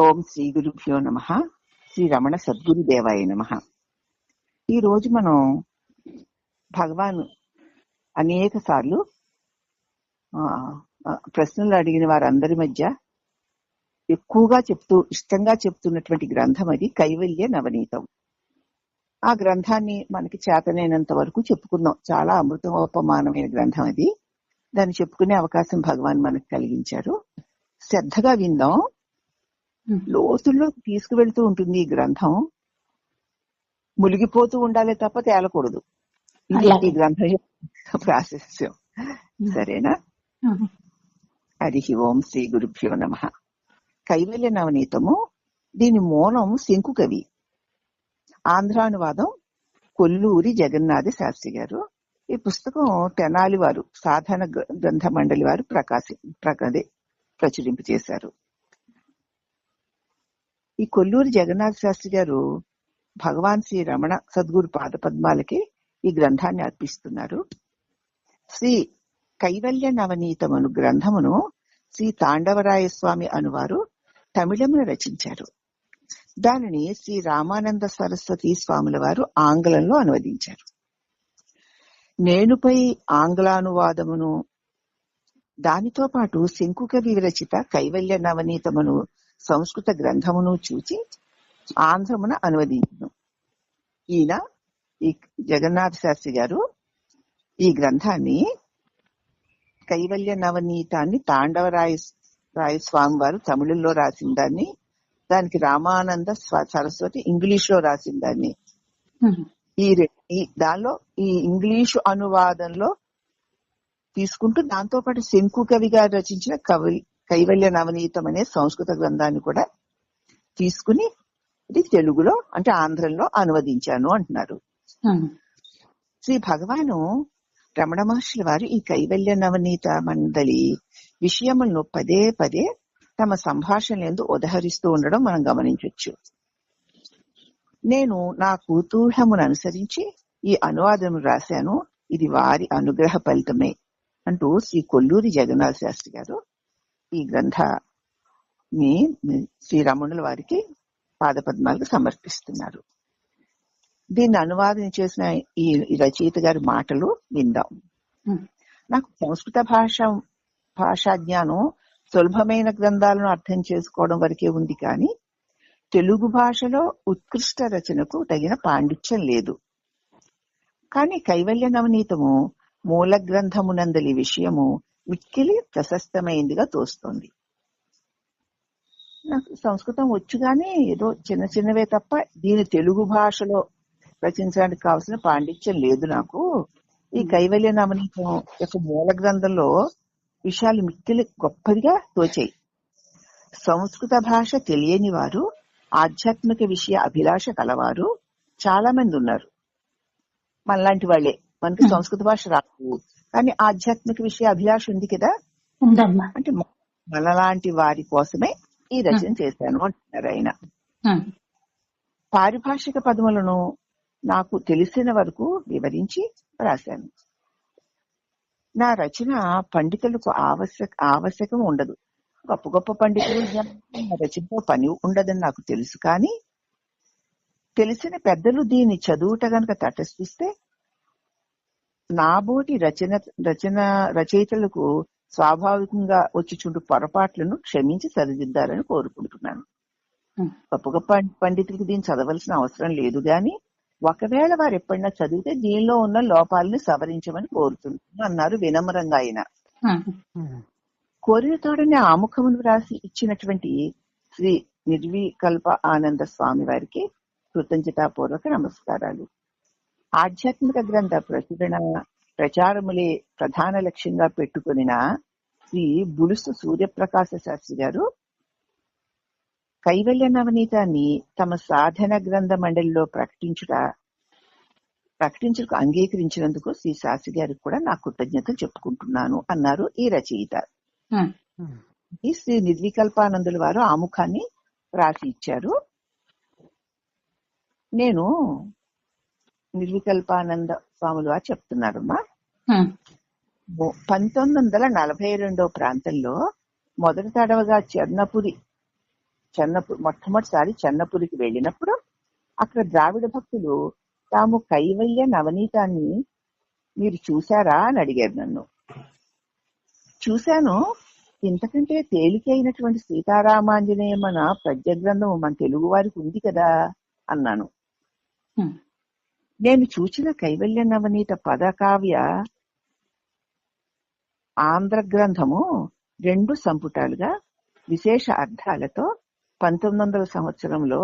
ఓం శ్రీ గురుభ్యో నమః. శ్రీ రమణ సద్గురుదేవాయ నమః. ఈ రోజు మనం భగవాన్ అనేక సార్లు ప్రశ్నలు అడిగిన వారందరి మధ్య ఎక్కువగా ఇష్టంగా చెప్తున్నటువంటి గ్రంథం అది కైవల్య నవనీతం. ఆ గ్రంథాన్ని మనకి చేతనైనంత వరకు చెప్పుకుందాం. చాలా అమృతోపమానమైన గ్రంథం అది. దాన్ని చెప్పుకునే అవకాశం భగవాన్ మనకు కలిగించారు. శ్రద్ధగా విందాం. లోతుల్లో తీసుకువెళ్తూ ఉంటుంది ఈ గ్రంథం. మునిగిపోతూ ఉండాలి తప్ప తేలకూడదు. ఈ గ్రంథం ప్రాసెస్. సరేనా? హరి ఓం శ్రీ గురుభ్యో నమః. కైవల్య నవనీతము, దీని మూలం శంకుకవి. ఆంధ్రానువాదం కొల్లూరి జగన్నాథ శాస్త్రి గారు. ఈ పుస్తకం తెనాలి వారు సాధారణ గ్రంథ మండలి వారు ప్రచురింపు చేశారు. ఈ కొల్లూరి జగన్నాథ శాస్త్రి గారు భగవాన్ శ్రీ రమణ సద్గురు పాద పద్మాలకి ఈ గ్రంథాన్ని అర్పిస్తున్నారు. శ్రీ కైవల్య నవనీతమును గ్రంథమును శ్రీ తాండవరాయ స్వామి అనువారు తమిళమును రచించారు. దానిని శ్రీ రామానంద సరస్వతి స్వాముల వారు ఆంగ్లంలో అనువదించారు. నేనుపై ఆంగ్లానువాదమును దానితో పాటు శంకుకవి విరచిత కైవల్య నవనీతమును సంస్కృత గ్రంథమును చూచి ఆంధ్రమున అనువదించను. ఈయన ఈ జగన్నాథ శాస్త్రి గారు ఈ గ్రంథాన్ని కైవల్య నవనీతాన్ని తాండవరాయ స్వామి వారు తమిళంలో రాసిన దాన్ని, దానికి రామానంద సరస్వతి ఇంగ్లీష్ లో రాసిన దాన్ని, దానిలో ఈ ఇంగ్లీషు అనువాదంలో తీసుకుంటూ దాంతో పాటు శంకుకవి గారు రచించిన కైవల్య నవనీతం అనే సంస్కృత గ్రంథాన్ని కూడా తీసుకుని ఇది తెలుగులో అంటే ఆంధ్రంలో అనువదించాను అంటున్నారు. శ్రీ భగవాను రమణ మహర్షుల వారు ఈ కైవల్య నవనీత మండలి విషయములను పదే పదే తమ సంభాషణలందు ఉదహరిస్తూ ఉండడం మనం గమనించవచ్చు. నేను నా కుతూహమును అనుసరించి ఈ అనువాదం రాశాను. ఇది వారి అనుగ్రహ ఫలితమే అంటూ శ్రీ కొల్లూరి జగన్నాథ శాస్త్రి గారు ఈ గ్రంథాన్ని శ్రీ రమణుల వారికి పాదపద్మాలకు సమర్పిస్తున్నారు. దీన్ని అనువాదం చేసిన ఈ రచయిత గారి మాటలు విందాం. నాకు సంస్కృత భాషా జ్ఞానం సులభమైన గ్రంథాలను అర్థం చేసుకోవడం వరకే ఉంది, కానీ తెలుగు భాషలో ఉత్కృష్ట రచనకు తగిన పాండిత్యం లేదు. కానీ కైవల్య నవనీతము మూల గ్రంథమునందలి విషయము మిక్కిలి ప్రశస్తమైందిగా తోస్తోంది. నాకు సంస్కృతం వచ్చు, కానీ ఏదో చిన్న చిన్నవే తప్ప దీని తెలుగు భాషలో రచించడానికి కావాల్సిన పాండిత్యం లేదు నాకు. ఈ కైవల్య నవనీతం యొక్క మూల గ్రంథంలో విషయాలు మిక్కిలి గొప్పదిగా తోచాయి. సంస్కృత భాష తెలియని వారు, ఆధ్యాత్మిక విషయ అభిలాష కలవారు చాలా మంది ఉన్నారు. మనలాంటి వాళ్ళే, మనకి సంస్కృత భాష రాదు కానీ ఆధ్యాత్మిక విషయ అభిలాష ఉంది కదా. అంటే మనలాంటి వారి కోసమే ఈ రచన చేశాను అంటున్నారు ఆయన. పారిభాషిక పదములను నాకు తెలిసిన వరకు వివరించి రాశాను. నా రచన పండితులకు ఆవశ్యకం ఉండదు. గొప్ప గొప్ప పండితులు రచనతో పని ఉండదని నాకు తెలుసు, కానీ తెలిసిన పెద్దలు దీన్ని చదువుట గనక తటస్థిస్తే నాబోటి రచయితలకు స్వాభావికంగా వచ్చిచుండు పొరపాట్లను క్షమించి సరిదిద్దాలని కోరుకుంటున్నాను. గొప్ప గొప్ప పండితులకు దీన్ని చదవలసిన అవసరం లేదు, గాని ఒకవేళ వారు ఎప్పుడైనా చదివితే దీనిలో ఉన్న లోపాలని సవరించమని కోరుతున్నాను అన్నారు వినమ్రంగా ఆయన. కోరిన తోడనే ఆముఖమును రాసి ఇచ్చినటువంటి శ్రీ నిర్వికల్ప ఆనంద స్వామి వారికి కృతజ్ఞతాపూర్వక నమస్కారాలు. ఆధ్యాత్మిక గ్రంథ ప్రచారములే ప్రధాన లక్ష్యంగా పెట్టుకున్న శ్రీ బులుసు సూర్యప్రకాశ శాస్త్రి గారు కైవల్య నవనీతాన్ని తమ సాధన గ్రంథ మండలిలో ప్రకటించుటకు అంగీకరించినందుకు శ్రీ శాస్త్రి గారికి కూడా నా కృతజ్ఞతలు చెప్పుకుంటున్నాను అన్నారు ఈ రచయిత. ఈ శ్రీ నిర్వికల్పానందుల వారు ఆముఖాన్ని రాసి ఇచ్చారు. నేను నిర్వికల్పానంద స్వాములు వారు చెప్తున్నారమ్మా. 1942 ప్రాంతంలో మొదటి తడవగా చెర్నపురి మొట్టమొదటిసారి చెన్నపురికి వెళ్ళినప్పుడు అక్కడ ద్రావిడ భక్తులు తాము కైవల్య నవనీతాన్ని మీరు చూశారా అని అడిగారు నన్ను. చూశాను, ఇంతకంటే తేలికైనటువంటి సీతారామాంజనేయ మన పద్య గ్రంథం మన తెలుగు వారికి ఉంది కదా అన్నాను. నేను చూచిన కైవల్య నవనీత పదకావ్య ఆంధ్ర గ్రంథము 2 సంపుటాలుగా విశేష అర్థాలతో 1900 సంవత్సరంలో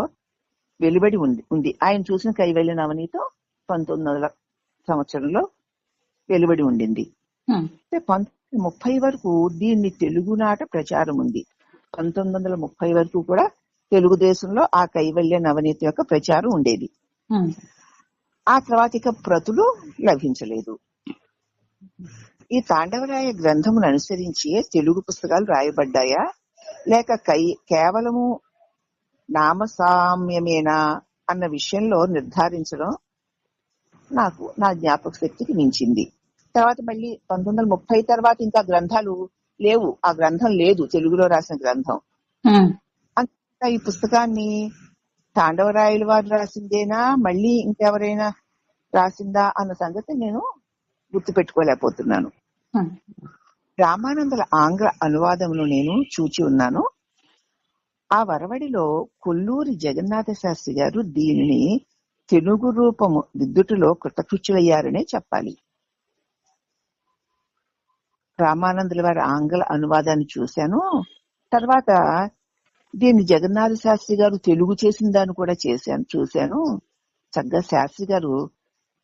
వెలువడి ఉంది. ఆయన చూసిన కైవల్య నవనీతం 1900 సంవత్సరంలో వెలువడి ఉండింది. 1930 వరకు దీన్ని తెలుగునాట ప్రచారం ఉంది. 1930 వరకు కూడా తెలుగుదేశంలో ఆ కైవల్య నవనీతి యొక్క ప్రచారం ఉండేది. ఆ తర్వాత ఇక ప్రతులు లభించలేదు. ఈ తాండవరాయ గ్రంథమును అనుసరించి తెలుగు పుస్తకాలు రాయబడ్డాయా లేక కేవలము నామసామ్యమేనా అన్న విషయంలో నిర్ధారించడం నాకు నా జ్ఞాపక శక్తికి మించింది. తర్వాత మళ్ళీ 1930 తర్వాత ఇంకా గ్రంథాలు లేవు. ఆ గ్రంథం లేదు, తెలుగులో రాసిన గ్రంథం. అంత ఈ పుస్తకాన్ని తాండవరాయల వారు రాసిందేనా మళ్ళీ ఇంకెవరైనా రాసిందా అన్న సంగతి నేను గుర్తు పెట్టుకోలేకపోతున్నాను. రామానందుల ఆంగ్ల అనువాదంలో నేను చూచి ఉన్నాను. ఆ వరవడిలో కొల్లూరి జగన్నాథ శాస్త్రి గారు దీనిని తెలుగు రూపము దిద్దుటలో కృతకృత్యులయ్యారనే చెప్పాలి. రామానందుల వారి ఆంగ్ల అనువాదాన్ని చూశాను. తర్వాత దీన్ని జగన్నాథ శాస్త్రి గారు తెలుగు చేసిన దాన్ని కూడా చూశాను. చక్కగా శాస్త్రి గారు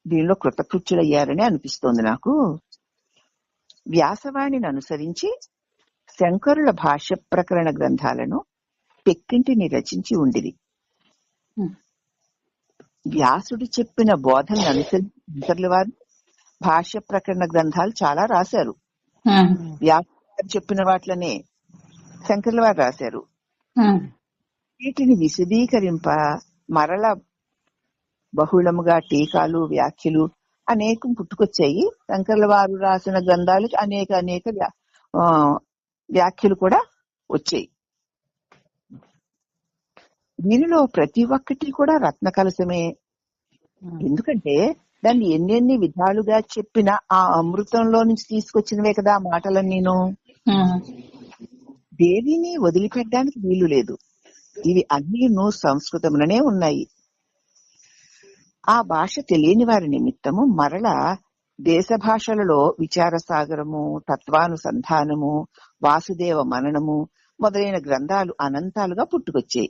దీనిలో కృతకృత్యులయ్యారని అనిపిస్తోంది నాకు. వ్యాసవాణిని అనుసరించి శంకరుల భాష్య ప్రకరణ గ్రంథాలను పెక్కింటిని రచించి ఉండిరి. వ్యాసుడు చెప్పిన బోధనను అనుసరించి శంకరుల వారు భాష్య ప్రకరణ గ్రంథాలు చాలా రాశారు. వ్యాసుడు చెప్పిన వాటిలోనే శంకరుల వారు రాశారు. వీటిని విశదీకరింప మరల బహుళముగా టీకాలు వ్యాఖ్యలు అనేకం పుట్టుకొచ్చాయి. శంకరుల వారు రాసిన గ్రంథాలకి అనేక వ్యాఖ్యలు కూడా వచ్చాయి. దీనిలో ప్రతి ఒక్కటి కూడా రత్న కలశమే. ఎందుకంటే దాన్ని ఎన్నెన్ని విధాలుగా చెప్పిన ఆ అమృతంలో నుంచి తీసుకొచ్చినవే కదా ఆ మాటలన్నీను. దేవిని వదిలిపెట్టడానికి వీలు లేదు. ఇవి అన్నీను సంస్కృతంలోనే ఉన్నాయి. ఆ భాష తెలియని వారి నిమిత్తము మరల దేశ భాషలలో విచార సాగరము, తత్వానుసంధానము, వాసుదేవ మననము మొదలైన గ్రంథాలు అనంతాలుగా పుట్టుకొచ్చాయి.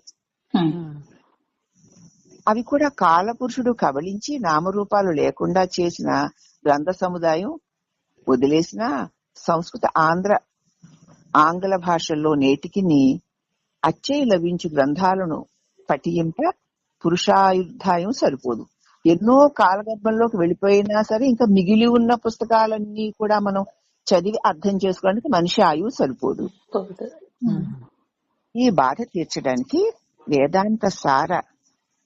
అవి కూడా కాలపురుషుడు కబళించి నామరూపాలు లేకుండా చేసిన గ్రంథ సముదాయం వదిలేసిన సంస్కృత ఆంగ్ల భాషల్లో నేటికి అచ్చే లభించు గ్రంథాలను పఠింప పురుషాయుర్ధాయం సరిపోదు. ఎన్నో కాలగర్భంలోకి వెళ్ళిపోయినా సరే ఇంకా మిగిలి ఉన్న పుస్తకాలన్నీ కూడా మనం చదివి అర్థం చేసుకోవడానికి మనిషి ఆయువు సరిపోదు. ఈ బాధ తీర్చడానికి వేదాంత సార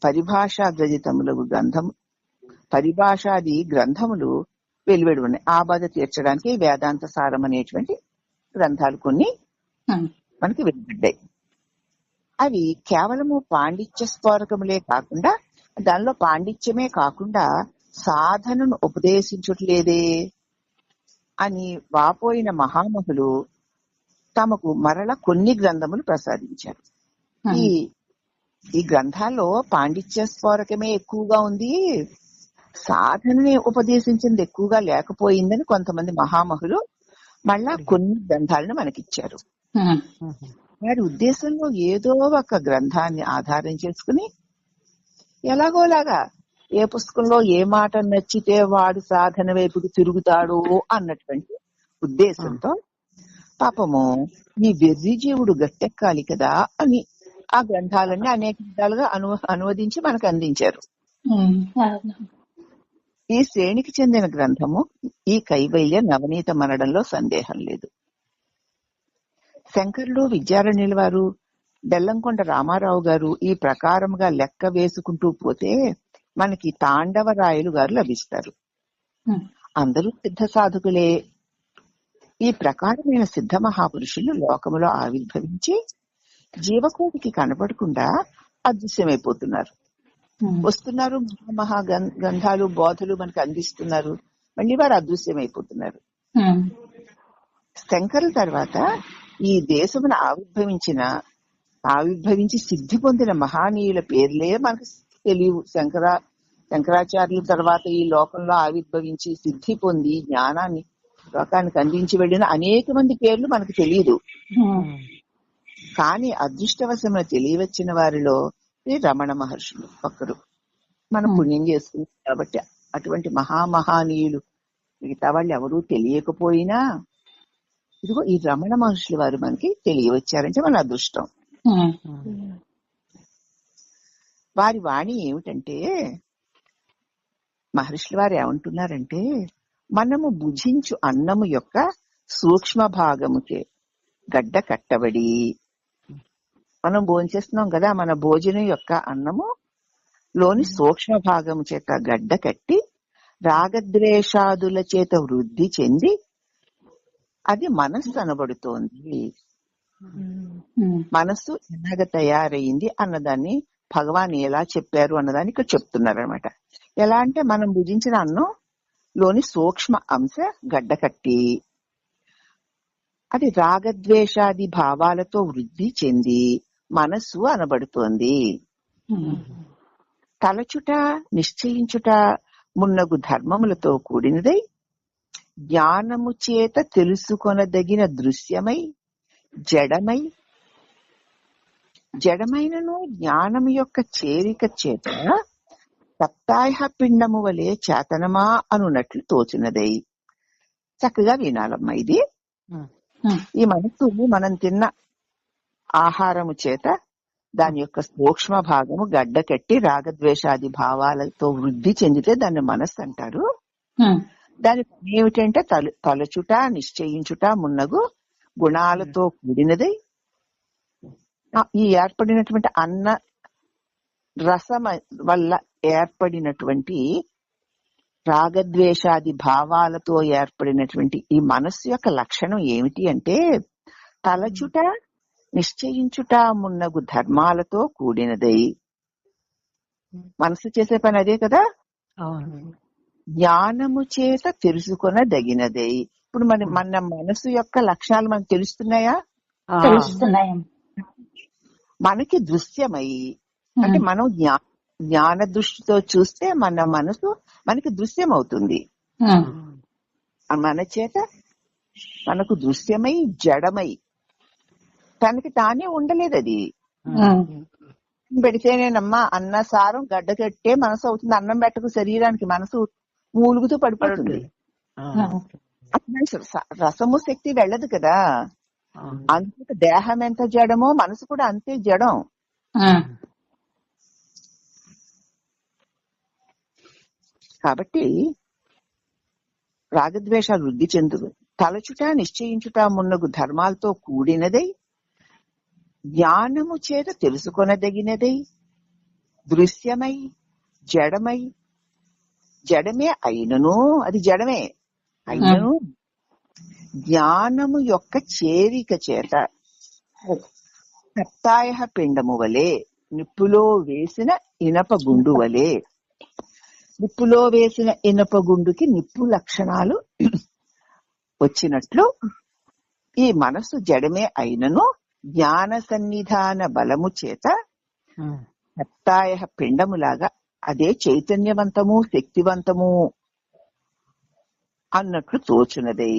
పరిభాషా గ్రథితములకు పరిభాషాది గ్రంథములు వెలువడి ఉన్నాయి. ఆ బాధ తీర్చడానికి వేదాంత సారం అనేటువంటి గ్రంథాలు కొన్ని మనకి వెలువడ్డాయి. అవి కేవలము పాండిత్య స్ఫోరకములే కాకుండా దానిలో పాండిత్యమే కాకుండా సాధనను ఉపదేశించట్లేదే అని వాపోయిన మహామహులు తమకు మరల కొన్ని గ్రంథములు ప్రసాదించారు. ఈ గ్రంథాల్లో పాండిత్య స్ఫోరకమే ఎక్కువగా ఉంది, సాధనని ఉపదేశించింది ఎక్కువగా లేకపోయిందని కొంతమంది మహామహులు మళ్ళా కొన్ని గ్రంథాలను మనకిచ్చారు. వారి ఉద్దేశంలో ఏదో ఒక గ్రంథాన్ని ఆధారం చేసుకుని ఎలాగోలాగా ఏ పుస్తకంలో ఏ మాట నచ్చితే వాడు సాధన వైపుకి తిరుగుతాడు అన్నటువంటి ఉద్దేశంతో పాపము ఈ వెర్రి జీవుడు గట్టెక్కాలి కదా అని ఆ గ్రంథాలన్నీ అనేక విధాలుగా అనువదించి మనకు అందించారు. ఈ శ్రేణికి చెందిన గ్రంథము ఈ కైవల్య నవనీత మనడంలో సందేహం లేదు. శంకరులు, విద్యారణ్యుల వారు, బెల్లంకొండ రామారావు గారు ఈ ప్రకారముగా లెక్క వేసుకుంటూ పోతే మనకి తాండవరాయలు గారు లభిస్తారు. అందరూ సిద్ధ సాధకులే. ఈ ప్రకారమైన సిద్ధ మహాపురుషులు లోకములో ఆవిర్భవించి జీవకోటికి కనపడకుండా అదృశ్యమైపోతున్నారు. వస్తున్నారు, మహా గంధాలు బోధలు మనకు అందిస్తున్నారు, మళ్ళీ వారు అదృశ్యమైపోతున్నారు. శంకరుల తర్వాత ఈ దేశమును ఆవిర్భవించి సిద్ధి పొందిన మహానీయుల పేర్లే మనకు తెలియవు. శంకరాచార్యుల తర్వాత ఈ లోకంలో ఆవిర్భవించి సిద్ధి పొంది జ్ఞానాన్ని లోకానికి అందించి వెళ్ళిన అనేక మంది పేర్లు మనకు తెలియదు. కానీ అదృష్టవశమున తెలియవచ్చిన వారిలో రమణ మహర్షులు ఒక్కరు. మనం పుణ్యం చేసుకుంటాం కాబట్టి అటువంటి మహామహానీయులు మిగతా వాళ్ళు ఎవరూ తెలియకపోయినా ఇదిగో ఈ రమణ మహర్షుల వారు మనకి తెలియవచ్చారంటే మన అదృష్టం. వారి వాణి ఏమిటంటే, మహర్షుల వారు ఏమంటున్నారంటే, మనము భుజించు అన్నము యొక్క సూక్ష్మ భాగముకే గడ్డ కట్టబడి, మనం భోంచేస్తున్నాం కదా, మన భోజనం యొక్క అన్నము లోని సూక్ష్మ భాగము చేత గడ్డ కట్టి రాగద్వేషాదుల చేత వృద్ధి చెంది అది మనస్సు అనబడుతోంది. మనస్సు ఎలాగ తయారైంది అన్నదాన్ని భగవాన్ ఎలా చెప్పారు అన్నదాన్ని ఇక్కడ చెప్తున్నారు అనమాట. ఎలా అంటే, మనం భుజించిన అన్నం లోని సూక్ష్మ అంశ గడ్డ కట్టి అది రాగద్వేషాది భావాలతో వృద్ధి చెంది మనస్సు అనబడుతోంది. తలచుట నిశ్చయించుట మున్నగు ధర్మములతో కూడినదై జ్ఞానము చేత తెలుసుకొనదగిన దృశ్యమై జడమైనను జ్ఞానము యొక్క చేరిక చేత సప్తాహ పిండము వలె చేతనమా అనున్నట్లు తోచినదై. చక్కగా వినాలమ్మా ఇది. ఈ మనస్సు మనం తిన్న ఆహారము చేత దాని యొక్క సూక్ష్మ భాగము గడ్డ కట్టి రాగద్వేషాది భావాలతో వృద్ధి చెందితే దాన్ని మనస్సు అంటారు. దాని పని ఏమిటంటే తలచుట నిశ్చయించుట మున్నగు గుణాలతో కూడినదై ఈ ఏర్పడినటువంటి అన్న రసం వల్ల ఏర్పడినటువంటి రాగద్వేషాది భావాలతో ఏర్పడినటువంటి ఈ మనస్సు యొక్క లక్షణం ఏమిటి అంటే, తలచుట నిశ్చయించుట మున్నగు ధర్మాలతో కూడినదై. మనసు చేసే పని అదే కదా. జ్ఞానము చేత తెలుసుకొనదగినదై. ఇప్పుడు మన మనసు యొక్క లక్షణాలు మనకు తెలుస్తున్నాయా? తెలుస్తున్నాయి. మనకి దృశ్యమై అంటే మనం జ్ఞాన దృష్టితో చూస్తే మన మనసు మనకి దృశ్యం అవుతుంది. మన చేత మనకు దృశ్యమై జడమై తనకి తానే ఉండలేదు. అది పెడితేనేనమ్మా అన్న సారం గడ్డ కట్టే మనసు అవుతుంది. అన్నం పెట్టకు శరీరానికి మనసు మూలుగుతూ పడిపోతుంది. రసము శక్తి వెళ్ళదు కదా. అందుకే దేహం ఎంత జడమో మనసు కూడా అంతే జడం. కాబట్టి రాగద్వేషాలు వృద్ధి చెందు తలచుట నిశ్చయించుట మున్నగు ధర్మాలతో కూడినదై జ్ఞానము చేత తెలుసుకొనదగినదై దృశ్యమై జడమై జడమే అయినను అది జడమే అయినను జ్ఞానము యొక్క చేరిక చేత సప్తాయ పిండము వలె నిప్పులో వేసిన ఇనప గుండు వలె. నిప్పులో వేసిన ఇనప గుండుకి నిప్పు లక్షణాలు వచ్చినట్లు ఈ మనస్సు జడమే అయినను జ్ఞాన సన్నిధాన బలము చేత సప్తాయ పిండములాగా అదే చైతన్యవంతము శక్తివంతము అన్నట్లు తోచునదై.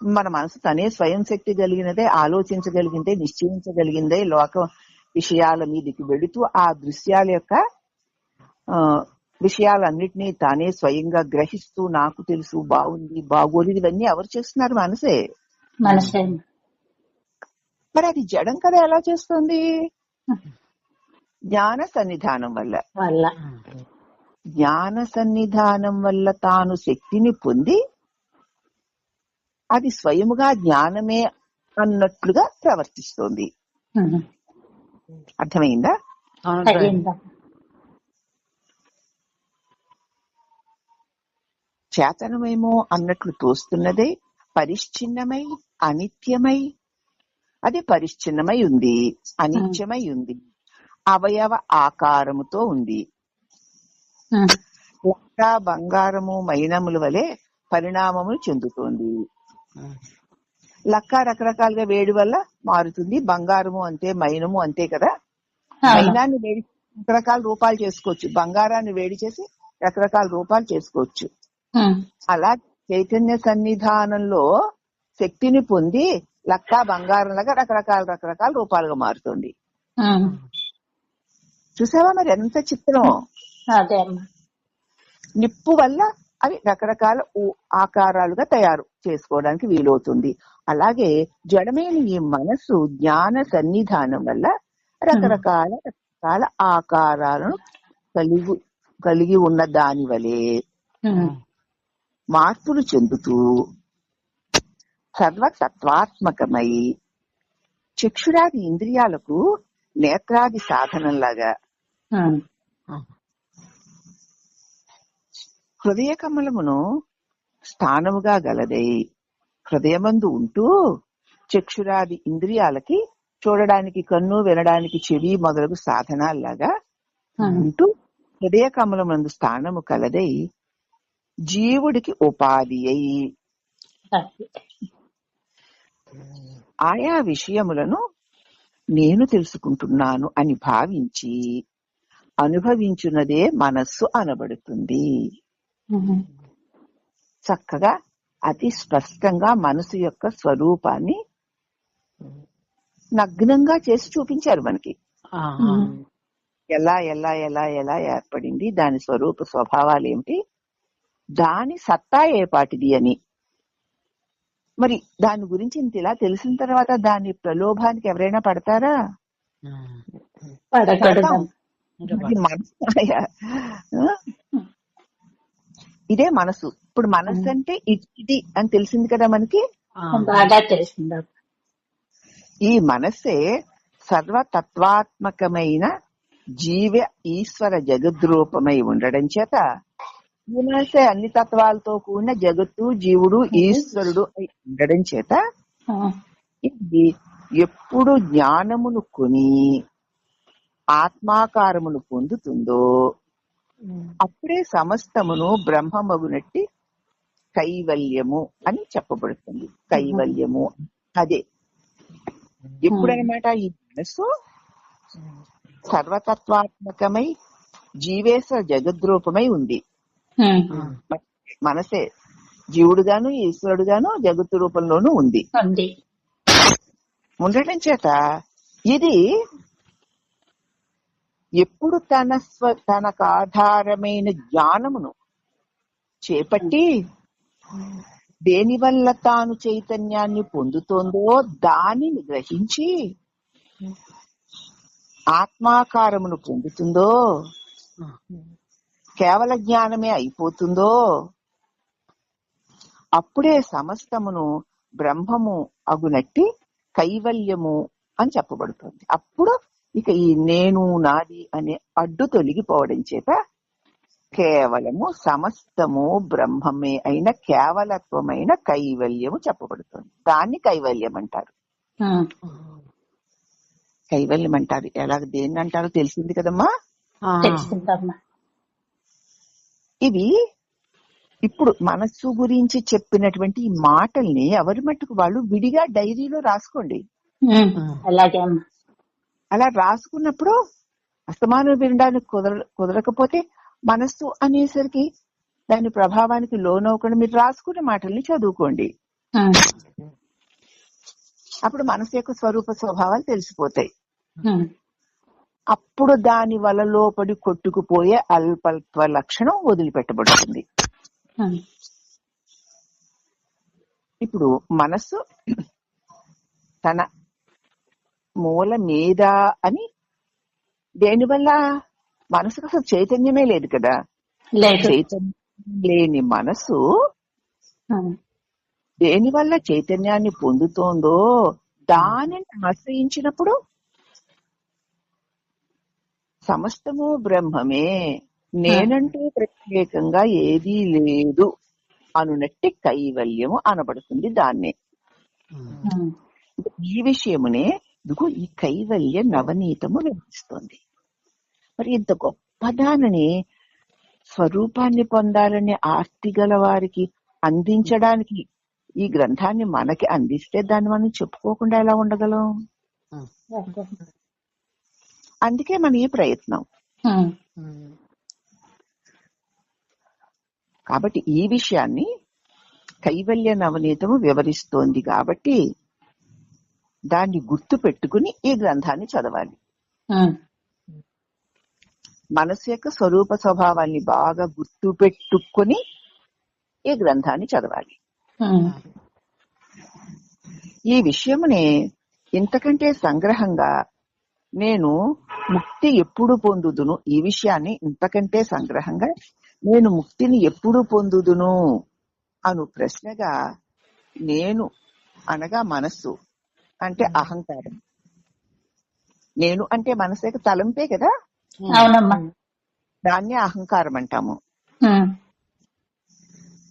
మన మనసు తనే స్వయం శక్తి కలిగినదే, ఆలోచించగలిగిందే, నిశ్చయించగలిగిందే, లోక విషయాల మీదకి వెళుతూ ఆ దృశ్యాల యొక్క విషయాలన్నిటినీ తానే స్వయంగా గ్రహిస్తూ నాకు తెలుసు, బాగుంది, బాగోలేదు, ఇవన్నీ ఎవరు చేస్తున్నారు? మనసే. మరి అది జడం కదా, ఎలా చేస్తుంది? జ్ఞాన సన్నిధానం వల్ల. జ్ఞాన సన్నిధానం వల్ల తాను శక్తిని పొంది అది స్వయముగా జ్ఞానమే అన్నట్లుగా ప్రవర్తిస్తోంది. అర్థమైందా? చేతనమేమో అన్నట్లు తోస్తున్నదే పరిచ్ఛిన్నమై అనిత్యమై అది పరిచ్ఛిన్నమై ఉంది, అనిత్యమై ఉంది, అవయవ ఆకారముతో ఉంది. లక్క బంగారము మైనముల వలె పరిణామములు చెందుతోంది. లక్క రకరకాలుగా వేడి వల్ల మారుతుంది, బంగారము అంతే, మైనము అంతే కదా. మైనాన్ని వేడి రకరకాల రూపాలు చేసుకోవచ్చు, బంగారాన్ని వేడి చేసి రకరకాల రూపాలు చేసుకోవచ్చు. అలా చైతన్య సన్నిధానంలో శక్తిని పొంది లక్క బంగారంలాగా రకరకాల రూపాలుగా మారుతుంది. చూసావా మరి ఎంత చిత్రం. నిప్పు వల్ల అవి రకరకాల ఆకారాలుగా తయారు చేసుకోవడానికి వీలవుతుంది. అలాగే జడమైన ఈ మనస్సు జ్ఞాన సన్నిధానం వల్ల రకరకాల ఆకారాలను కలిగి ఉన్న దాని వలె మార్పులు చెందుతూ సర్వతత్వాత్మకమై చక్షురాది ఇంద్రియాలకు నేత్రాది సాధనంలాగా హృదయ కమలమును స్థానముగా గలదై హృదయమందు ఉంటూ చక్షురాది ఇంద్రియాలకి చూడడానికి కన్ను, వినడానికి చెవి మొదలగు సాధనాల్లాగా ఉంటూ హృదయ కమలమందు స్థానము కలదై జీవుడికి ఉపాధి అయి ఆయా విషయములను నేను తెలుసుకుంటున్నాను అని భావించి అనుభవించున్నదే మనస్సు అనబడుతుంది. చక్కగా అతి స్పష్టంగా మనసు యొక్క స్వరూపాన్ని నగ్నంగా చేసి చూపించారు మనకి. ఎలా ఎలా ఎలా ఎలా ఏర్పడింది, దాని స్వరూప స్వభావాలు ఏమిటి, దాని సత్తా ఏపాటిది అని. మరి దాని గురించి ఇంత ఇలా తెలిసిన తర్వాత దాని ప్రలోభానికి ఎవరైనా పడతారా? మనసు ఇదే మనసు. ఇప్పుడు మనసు అంటే ఇది అని తెలిసింది కదా మనకి, బాగా తెలిసింది. ఈ మనస్సే సర్వతత్వాత్మకమైన జీవ ఈశ్వర జగద్రూపమై ఉండడం చేత ఈ మనసే అన్ని తత్వాలతో కూడిన జగత్తు, జీవుడు, ఈశ్వరుడు అయి ఉండడం చేత ఇది ఎప్పుడు జ్ఞానమును కొని ఆత్మాకారమును పొందుతుందో అప్పుడే సమస్తమును బ్రహ్మమగునట్టి కైవల్యము అని చెప్పబడుతుంది. కైవల్యము అదే ఎప్పుడనమాట ఈ మనస్సు సర్వతత్వాత్మకమై జీవేశ్వర జగద్రూపమై ఉంది. మనసే జీవుడుగాను ఈశ్వరుడుగాను జగత్తు రూపంలోనూ ఉంది. ఉండటం చేత ఇది ఎప్పుడు తనకు ఆధారమైన జ్ఞానమును చేపట్టి దేని వల్ల తాను చైతన్యాన్ని పొందుతోందో దానిని గ్రహించి ఆత్మాకారమును పొందుతుందో, కేవల జ్ఞానమే అయిపోతుందో అప్పుడే సమస్తమును బ్రహ్మము అగునట్టి కైవల్యము అని చెప్పబడుతుంది. అప్పుడు ఇక ఈ నేను నాది అనే అడ్డు తొలగిపోవడం చేత కేవలము సమస్తము బ్రహ్మమే అయిన కేవలత్వమైన కైవల్యము చెప్పబడుతుంది. దాన్ని కైవల్యం అంటారు. కైవల్యం అంటారు. ఎలాగ దేన్ని అంటారో తెలిసింది కదమ్మా. ఇది ఇప్పుడు మనస్సు గురించి చెప్పినటువంటి ఈ మాటల్ని ఎవరి మట్టుకు వాళ్ళు విడిగా డైరీలో రాసుకోండి. అలా రాసుకున్నప్పుడు అస్తమానం వినడానికి కుదరకపోతే మనస్సు అనేసరికి దాని ప్రభావానికి లోనవ్వకుండా మీరు రాసుకున్న మాటల్ని చదువుకోండి. అప్పుడు మనసు యొక్క స్వరూప స్వభావాలు తెలిసిపోతాయి. అప్పుడు దాని వలలో పడి కొట్టుకుపోయే అల్పల్ప లక్షణం వదిలిపెట్టబడుతుంది. ఇప్పుడు మనస్సు తన మూల మీద అని దేనివల్ల మనసుకు అసలు చైతన్యమే లేదు కదా. చైతన్యం లేని మనసు దేనివల్ల చైతన్యాన్ని పొందుతోందో దానిని ఆశ్రయించినప్పుడు సమస్తము బ్రహ్మమే, నేనంటూ ప్రత్యేకంగా ఏదీ లేదు అనునట్టి కైవల్యము అనబడుతుంది. దాన్నే ఈ విషయమునే ఇదిగో ఈ కైవల్య నవనీతము వివరిస్తోంది. మరి ఇంత గొప్పదానని స్వరూపాన్ని పొందాలనే ఆర్తి గల వారికి అందించడానికి ఈ గ్రంథాన్ని మనకి అందిస్తే దాన్ని మనం చెప్పుకోకుండా ఎలా ఉండగలం? అందుకే మన ఈ ప్రయత్నం. కాబట్టి ఈ విషయాన్ని కైవల్య నవనీతము వివరిస్తోంది కాబట్టి దాన్ని గుర్తు పెట్టుకుని ఈ గ్రంథాన్ని చదవాలి. మనసు యొక్క స్వరూప స్వభావాన్ని బాగా గుర్తు పెట్టుకుని ఈ గ్రంథాన్ని చదవాలి. ఈ విషయమునే ఇంతకంటే సంగ్రహంగా నేను ముక్తి ఎప్పుడు పొందుదును, ఈ విషయాన్ని ఇంతకంటే సంగ్రహంగా నేను ముక్తిని ఎప్పుడు పొందుదును అను ప్రశ్నగా, నేను అనగా మనస్సు అంటే అహంకారం, నేను అంటే మనసు యొక్క తలంపే కదా, దాన్నే అహంకారం అంటాము.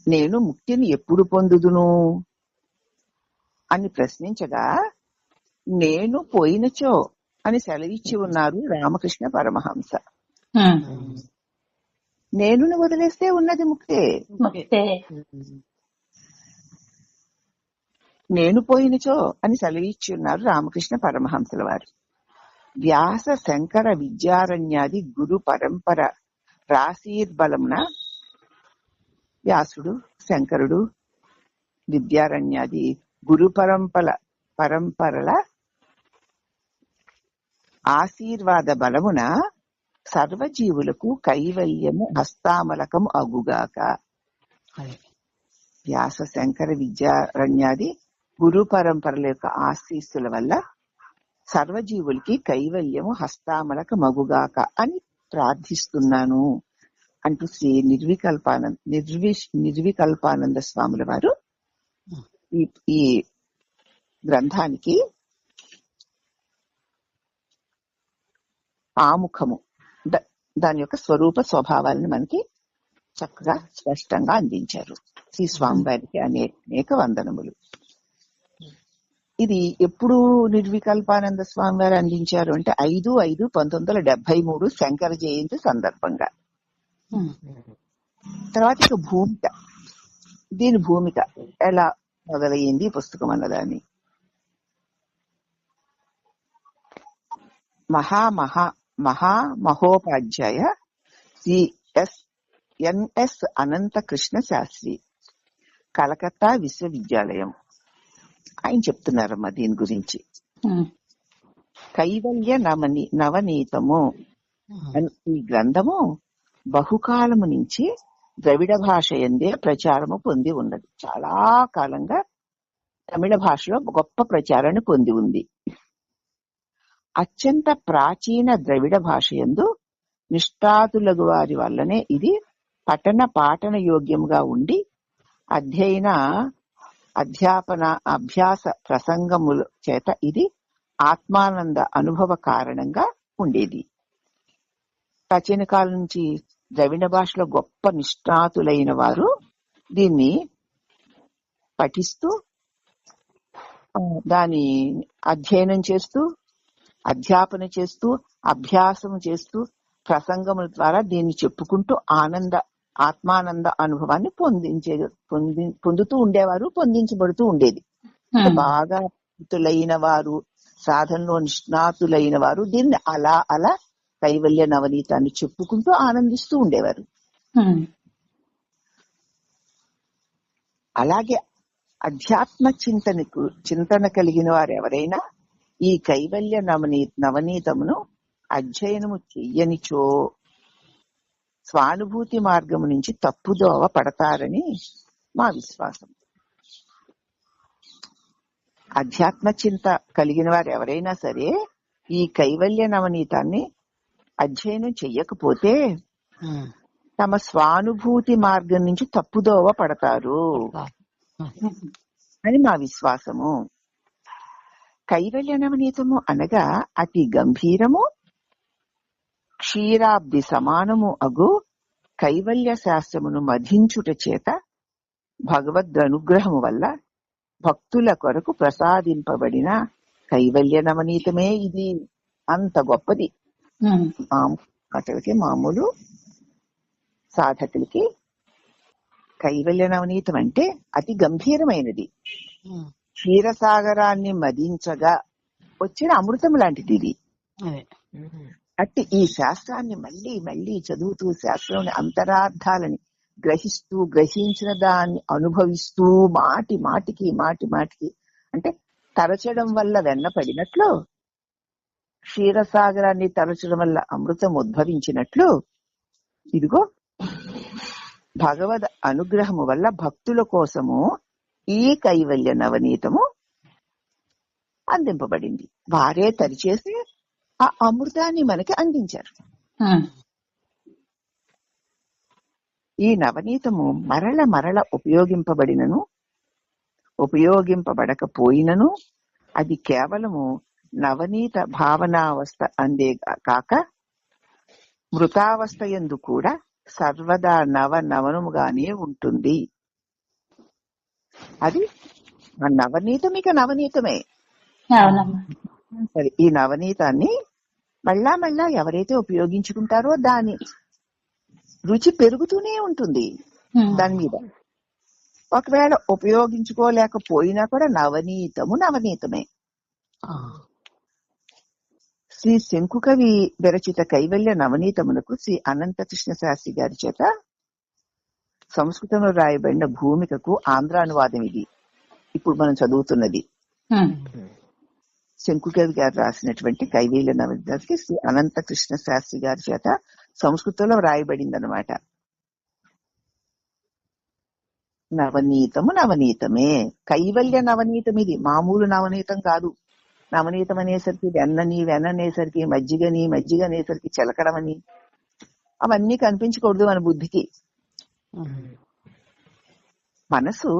నేను ముక్తిని ఎప్పుడు పొందుదును అని ప్రశ్నించగా, నేను పోయినచో అని సెలవిచ్చి ఉన్నారు రామకృష్ణ పరమహంస. నేనుని వదిలేస్తే ఉన్నది ముక్తే. నేను పోయినచో అని సెలవిచ్చి ఉన్నారు రామకృష్ణ పరమహంసల వారు. వ్యాస శంకర విద్యారణ్యాది గురు పరంపర రాశీర్బలమున వ్యాసుడు, శంకరుడు, విద్యారణ్యాది గురు పరంపరల ఆశీర్వాద బలమున సర్వజీవులకు కైవల్యము హస్తామలకము అగుగాక. వ్యాస శంకర విద్యారణ్యాది గురు పరంపరల యొక్క ఆశీస్సుల వల్ల సర్వజీవులకి కైవల్యము హస్తామలక మగుగాక అని ప్రార్థిస్తున్నాను అంటూ శ్రీ నిర్వికల్పానంద స్వాముల వారు ఈ గ్రంథానికి ఆముఖము, దాని యొక్క స్వరూప స్వభావాలను మనకి చక్కగా స్పష్టంగా అందించారు. శ్రీ స్వామి వారికి అనేక వందనములు. ఇది ఎప్పుడు నిర్వికల్పానంద స్వామి వారు అందించారు అంటే 5/5/1973 శంకర జయంతి సందర్భంగా. తర్వాత ఇక భూమిక, దీని భూమిక ఎలా మొదలయ్యింది పుస్తకం అన్నదాన్ని. మహామహోపాధ్యాయ శ్రీ ఎన్ఎస్ అనంత కృష్ణ శాస్త్రి, కలకత్తా విశ్వవిద్యాలయం, ఆయన చెప్తున్నారమ్మా దీని గురించి. కైవల్య నవనీతము ఈ గ్రంథము బహుకాలము నుంచి ద్రవిడ భాష యందే ప్రచారము పొంది ఉన్నది. చాలా కాలంగా తమిళ భాషలో గొప్ప ప్రచారాన్ని పొంది ఉంది. అత్యంత ప్రాచీన ద్రవిడ భాష యందు నిష్ఠాతులగు వారి వల్లనే ఇది పఠన పాఠన యోగ్యంగా ఉండి అభ్యాస ప్రసంగముల చేత ఇది ఆత్మానంద అనుభవ కారణంగా ఉండేది. ప్రాచీన కాలం నుంచి ద్రవిడ భాషలో గొప్ప నిష్ణాతులైన వారు దీన్ని పఠిస్తూ, దాని అధ్యయనం చేస్తూ, అధ్యాపన చేస్తూ, అభ్యాసం చేస్తూ, ప్రసంగముల ద్వారా దీన్ని చెప్పుకుంటూ ఆత్మానంద అనుభవాన్ని పొందుతూ ఉండేవారు, పొందించబడుతూ ఉండేది. బాగా నిష్ణాతులైన వారు, సాధనలో నిష్ణాతులైన వారు దీన్ని అలా అలా కైవల్య నవనీతాన్ని చెప్పుకుంటూ ఆనందిస్తూ ఉండేవారు. అలాగే అధ్యాత్మ చింతన కలిగిన వారు ఎవరైనా ఈ కైవల్య నవనీతమును అధ్యయనము చెయ్యనిచో స్వానుభూతి మార్గము నుంచి తప్పుదోవ పడతారని మా విశ్వాసం. అధ్యాత్మ చింత కలిగిన వారు ఎవరైనా సరే ఈ కైవల్య నవనీతాన్ని అధ్యయనం చెయ్యకపోతే తమ స్వానుభూతి మార్గం నుంచి తప్పుదోవ పడతారు అని మా విశ్వాసము. కైవల్య నవనీతము అనగా అతి గంభీరము, క్షీరాబ్ది సమానము అగు కైవల్య శాస్త్రమును మధించుట చేత భగవద్ అనుగ్రహము వల్ల భక్తుల కొరకు ప్రసాదింపబడిన కైవల్య నవనీతమే ఇది. అంత గొప్పది. అతడికి మామూలు సాధకులకి కైవల్య నవనీతం అంటే అతి గంభీరమైనది. క్షీరసాగరాన్ని మదించగా వచ్చిన అమృతం లాంటిది ఇది. అట్టి ఈ శాస్త్రాన్ని మళ్ళీ మళ్ళీ చదువుతూ శాస్త్రంలోని అంతరార్థాలని గ్రహిస్తూ గ్రహించిన దాన్ని అనుభవిస్తూ మాటి మాటికి అంటే తరచడం వల్ల వెన్న పడినట్లు, క్షీరసాగరాన్ని తరచడం వల్ల అమృతం ఉద్భవించినట్లు, ఇదిగో భగవద్ అనుగ్రహము వల్ల భక్తుల కోసము ఈ కైవల్య నవనీతము అందింపబడింది. వారే తరిచేసి ఆ అమృతాన్ని మనకి అందించారు. ఈ నవనీతము మరల మరల ఉపయోగింపబడకపోయినను అది కేవలము నవనీత భావనావస్థ అందే కాక మృతావస్థ యందు కూడా సర్వదా నవనవముగానే ఉంటుంది. అది ఆ నవనీతం ఇక నవనీతమే. సరే, ఈ నవనీతాన్ని మళ్ళా ఎవరైతే ఉపయోగించుకుంటారో దాని రుచి పెరుగుతూనే ఉంటుంది దాని మీద. ఒకవేళ ఉపయోగించుకోలేకపోయినా కూడా నవనీతమే. శ్రీ శంకుకవి విరచిత కైవల్య నవనీతమునకు శ్రీ అనంతకృష్ణ శాస్త్రి గారి చేత సంస్కృతంలో రాయబడిన భూమికకు ఆంధ్ర అనువాదం ఇది ఇప్పుడు మనం చదువుతున్నది. శంకుకవి గారు రాసినటువంటి కైవల్య నవనీతానికి శ్రీ అనంతకృష్ణ శాస్త్రి గారి చేత సంస్కృతంలో రాయబడింది అనమాట. నవనీతమే కైవల్య నవనీతం. ఇది మామూలు నవనీతం కాదు. నవనీతం అనేసరికి వెన్న అనేసరికి మజ్జిగ అనేసరికి చిలకడమని అవన్నీ కనిపించకూడదు మన బుద్ధికి. మనసు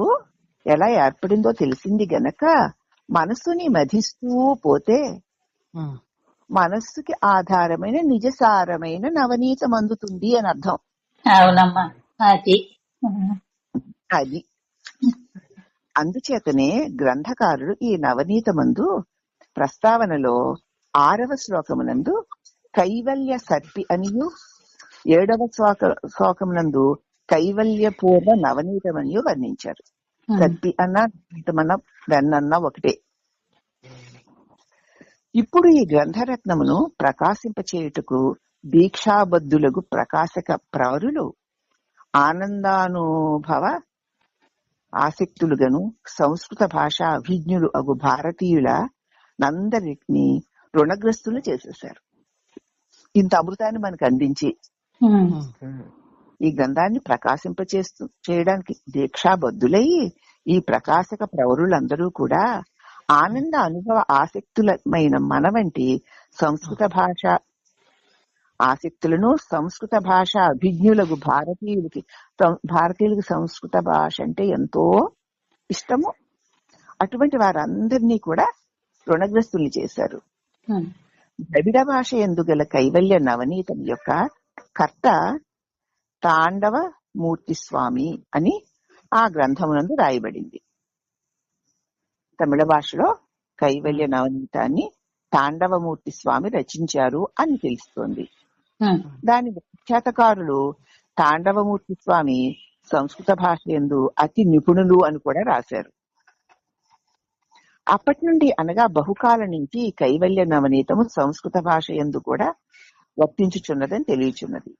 ఎలా ఏర్పడిందో తెలిసింది గనక మనస్సుని మధిస్తూ పోతే మనస్సుకి ఆధారమైన నిజసారమైన నవనీతం అందుతుంది అని అర్థం. అవునమ్మా, అది అందుచేతనే గ్రంథకారుడు ఈ నవనీతమందు ప్రస్తావనలో 6వ శ్లోకమునందు కైవల్య సర్పి అనియు 7వ శ్లోకమునందు కైవల్య పూర్వ నవనీతమనియు వర్ణించారు. సర్పి అన్న నవనీతమన్న వెన్నన్న ఒకటే. ఇప్పుడు ఈ గ్రంథరత్నమును ప్రకాశింపచేయుటకు దీక్షాబద్ధులకు ప్రకాశక ప్రవరులు ఆనందానుభవ ఆసక్తులుగాను సంస్కృత భాషా అభిజ్ఞులు అగు భారతీయుల నందరిని రుణగ్రస్తులు చేసేశారు. ఇంత అమృతాన్ని మనకు అందించి ఈ గ్రంథాన్ని చేయడానికి దీక్షాబద్ధులై ఈ ప్రకాశక ప్రవరులందరూ కూడా ఆనంద అనుభవ ఆసక్తులమైన మన వంటి సంస్కృత భాష ఆసక్తులను సంస్కృత భాష అభిజ్ఞులకు భారతీయులకి సంస్కృత భాష అంటే ఎంతో ఇష్టము. అటువంటి వారందరినీ కూడా రుణగ్రస్తుల్ని చేశారు. ద్రవిడ భాష ఎందుగల కైవల్య నవనీతం యొక్క కర్త తాండవ మూర్తి స్వామి అని ఆ గ్రంథమునందు రాయబడింది. తమిళ భాషలో కైవల్య నవనీతాన్ని తాండవమూర్తి స్వామి రచించారు అని తెలుస్తోంది. దాని వ్యాఖ్యాతకారులు తాండవమూర్తి స్వామి సంస్కృత భాష యందు అతి నిపుణులు అని కూడా రాశారు. అప్పటి నుండి అనగా బహుకాలం నుంచి కైవల్య నవనీతము సంస్కృత భాష యందు కూడా వర్తించుచున్నదని తెలియచున్నది.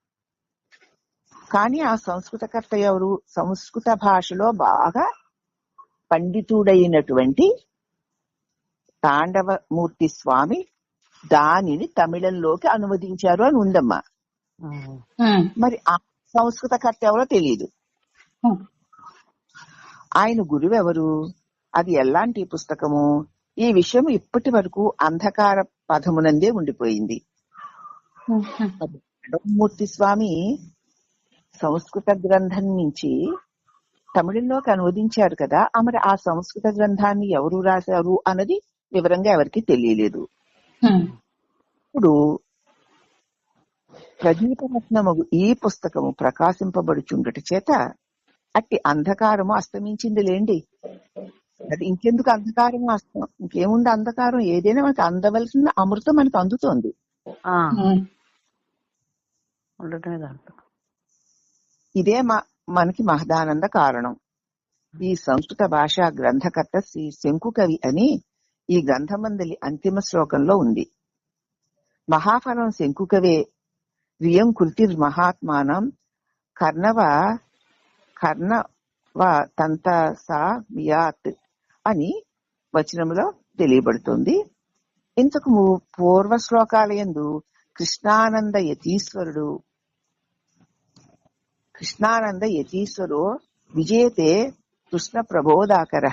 కానీ ఆ సంస్కృతకర్త ఎవరు? సంస్కృత భాషలో బాగా పండితుడైనటువంటి తాండవమూర్తి స్వామి దానిని తమిళంలోకి అనువదించారు అని ఉందమ్మా. మరి ఆ సంస్కృతకర్త ఎవరో తెలియదు. ఆయన గురువు ఎవరు, అది ఎలాంటి పుస్తకము, ఈ విషయం ఇప్పటి వరకు అంధకార పదమునందే ఉండిపోయింది. తాండవమూర్తి స్వామి సంస్కృత గ్రంథం నుంచి తమిళంలోకి అనువదించారు కదా, మరి ఆ సంస్కృత గ్రంథాన్ని ఎవరు రాశారు అన్నది వివరంగా ఎవరికి తెలియలేదు. ఇప్పుడు ప్రదీపరత్నము ఈ పుస్తకము ప్రకాశింపబడుచుండట చేత అట్టి అంధకారము అస్తమించింది లేండి. అది ఇంకెందుకు అంధకారం వస్తాం? ఇంకేముంది అంధకారం? ఏదైనా మనకి అందవలసిన అమృతం మనకు అందుతోంది. ఇదే మనకి మహదానంద కారణం. ఈ సంస్కృత భాషా గ్రంథకర్త శ్రీ శంకుకవి అని ఈ గ్రంథమందలి అంతిమ శ్లోకంలో ఉంది. మహాఫలం శంకుకవే రియం కృతిర్ మహాత్మానం కర్ణవ తంతసా మియాత్ అని వచనంలో తెలియబడుతుంది. ఇంతకు పూర్వ శ్లోకాలయందు కృష్ణానంద యతీశ్వరో విజేతే కృష్ణ ప్రబోధాకర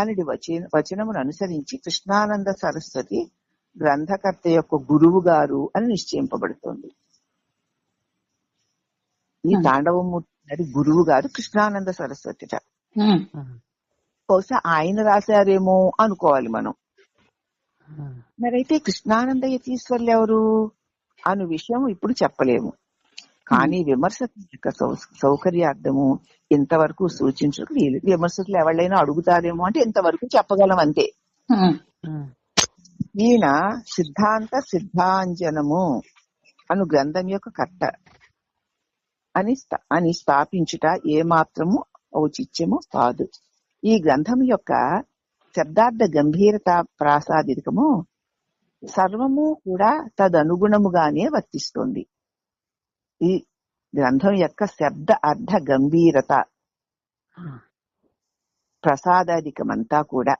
అనేది వచనమును అనుసరించి కృష్ణానంద సరస్వతి గ్రంథకర్త యొక్క గురువు గారు అని నిశ్చయింపబడుతోంది. ఈ తాండవమూర్తి గురువు గారు కృష్ణానంద సరస్వతిట. బహుశా ఆయన రాశారేమో అనుకోవాలి మనం. మరైతే కృష్ణానంద యతీశ్వర్లు ఎవరు అను విషయం ఇప్పుడు చెప్పలేము. కానీ విమర్శకుల యొక్క సౌకర్యార్థము ఇంతవరకు సూచించకు వీలు. విమర్శకులు ఎవరైనా అడుగుతారేమో అంటే ఇంతవరకు చెప్పగలం అంతే. ఈయన సిద్ధాంజనము అను గ్రంథం యొక్క కర్త అని స్థాపించుట ఏమాత్రము ఔచిత్యము కాదు. ఈ గ్రంథం యొక్క శబ్దార్థ గంభీరత ప్రాసాదికము సర్వము కూడా తదనుగుణముగానే వర్తిస్తుంది. ఈ గ్రంథం యొక్క శబ్ద అర్థ గంభీరత ప్రసాదాధికమంతా కూడా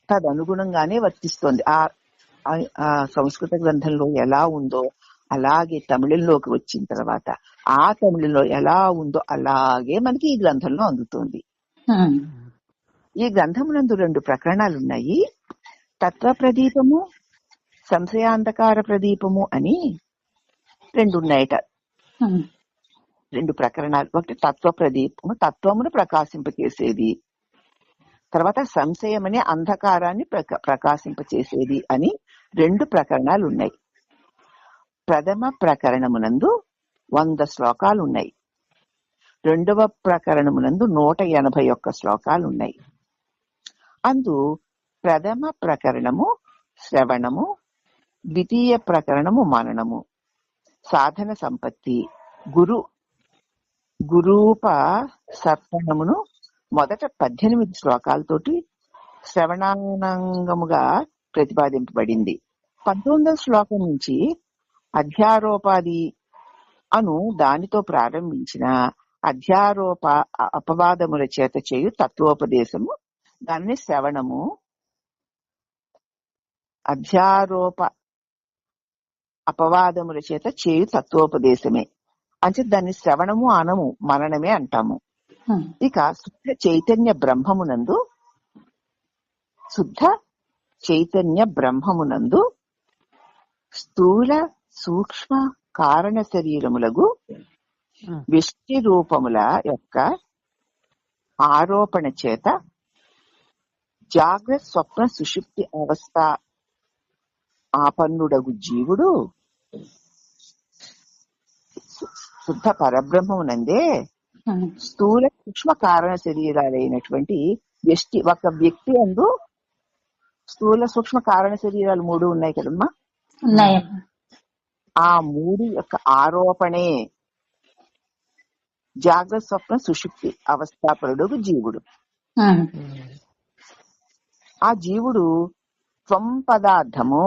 తదనుగుణంగానే వర్తిస్తోంది. ఆ సంస్కృత గ్రంథంలో ఎలా ఉందో అలాగే తమిళంలోకి వచ్చిన తర్వాత ఆ తమిళంలో ఎలా ఉందో అలాగే మనకి ఈ గ్రంథంలో అందుతోంది. ఈ గ్రంథమునందు 2 ప్రకరణాలున్నాయి. తత్వ ప్రదీపము, సంశయాంధకార ప్రదీపము అని 2 ఉన్నాయట. 2 ప్రకరణాలు. ఒకటి తత్వ ప్రదీపము, తత్వమును ప్రకాశింపచేసేది. తర్వాత సంశయం అనే అంధకారాన్ని ప్రకాశింపచేసేది అని 2 ప్రకరణాలు ఉన్నాయి. ప్రథమ ప్రకరణమునందు 100 శ్లోకాలు ఉన్నాయి. రెండవ ప్రకరణమునందు 181 శ్లోకాలు ఉన్నాయి. అందు ప్రథమ ప్రకరణము శ్రవణము, ద్వితీయ ప్రకరణము మననము, సాధన సంపత్తి, గురూప సర్పణమును మొదట 18 శ్లోకాలతోటి శ్రవణాంగముగా ప్రతిపాదింపబడింది. 19వ శ్లోకం నుంచి అధ్యారోపాది అను దానితో ప్రారంభించిన అధ్యారోప అపవాదముల చేత చేయు తత్వోపదేశము, దాన్ని శ్రవణము, అధ్యారోప అపవాదముల చేత చేయు తత్వోపదేశమే అంటే దాన్ని శ్రవణము అనము, మననమే అంటాము. ఇక శుద్ధ చైతన్య బ్రహ్మమునందు స్థూల సూక్ష్మ కారణ శరీరములకు వ్యష్టి రూపముల యొక్క ఆరోపణ చేత జాగ్రత్త స్వప్న సుషుప్తి అవస్థ ఆపన్నుడగు జీవుడు శుద్ధ పరబ్రహ్మమునందే స్థూల సూక్ష్మ కారణ శరీరాలైనటువంటి వ్యష్టి, ఒక వ్యక్తి అందు స్థూల సూక్ష్మ కారణ శరీరాలు 3 ఉన్నాయి కదమ్మా. ఆ 3 యొక్క ఆరోపణే జాగ్రత్త స్వప్న సుషుప్తి అవస్థాపరుడు జీవుడు. ఆ జీవుడు త్వం పదార్థము.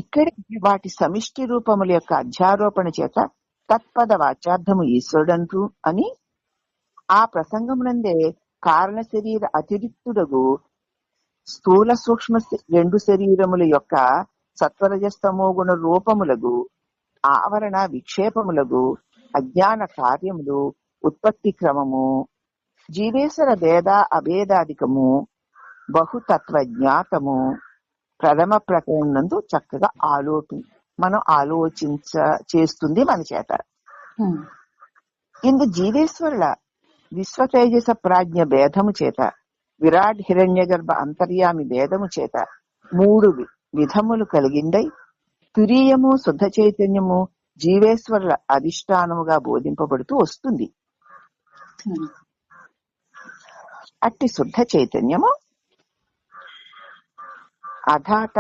ఇక్కడ వాటి సమిష్టి రూపముల యొక్క అధ్యారోపణ చేత తత్పద వాచ్యార్థము ఈశ్వరుడంటూ అని ఆ ప్రసంగమునందే కారణ శరీర అతిరిక్తుడగు స్థూల సూక్ష్మ 2 శరీరముల యొక్క సత్వరజస్తమో గుణ రూపములకు ఆవరణ విక్షేపములకు అజ్ఞాన కార్యములు ఉత్పత్తి క్రమము జీవేశ్వర భేద అభేదాధికము బహుతత్వ జ్ఞాతము ప్రథమ ప్రకరణం నందు చక్కగా మనం చేస్తుంది మన చేత. ఇందు జీవేశ్వరుల విశ్వతేజస ప్రాజ్ఞ భేదము చేత విరాట్ హిరణ్య గర్భ అంతర్యామి భేదము చేత 3 విధములు కలిగిందై తురీయము శుద్ధ చైతన్యము జీవేశ్వరుల అధిష్టానముగా బోధింపబడుతూ వస్తుంది. అట్టి శుద్ధ చైతన్యము అధాత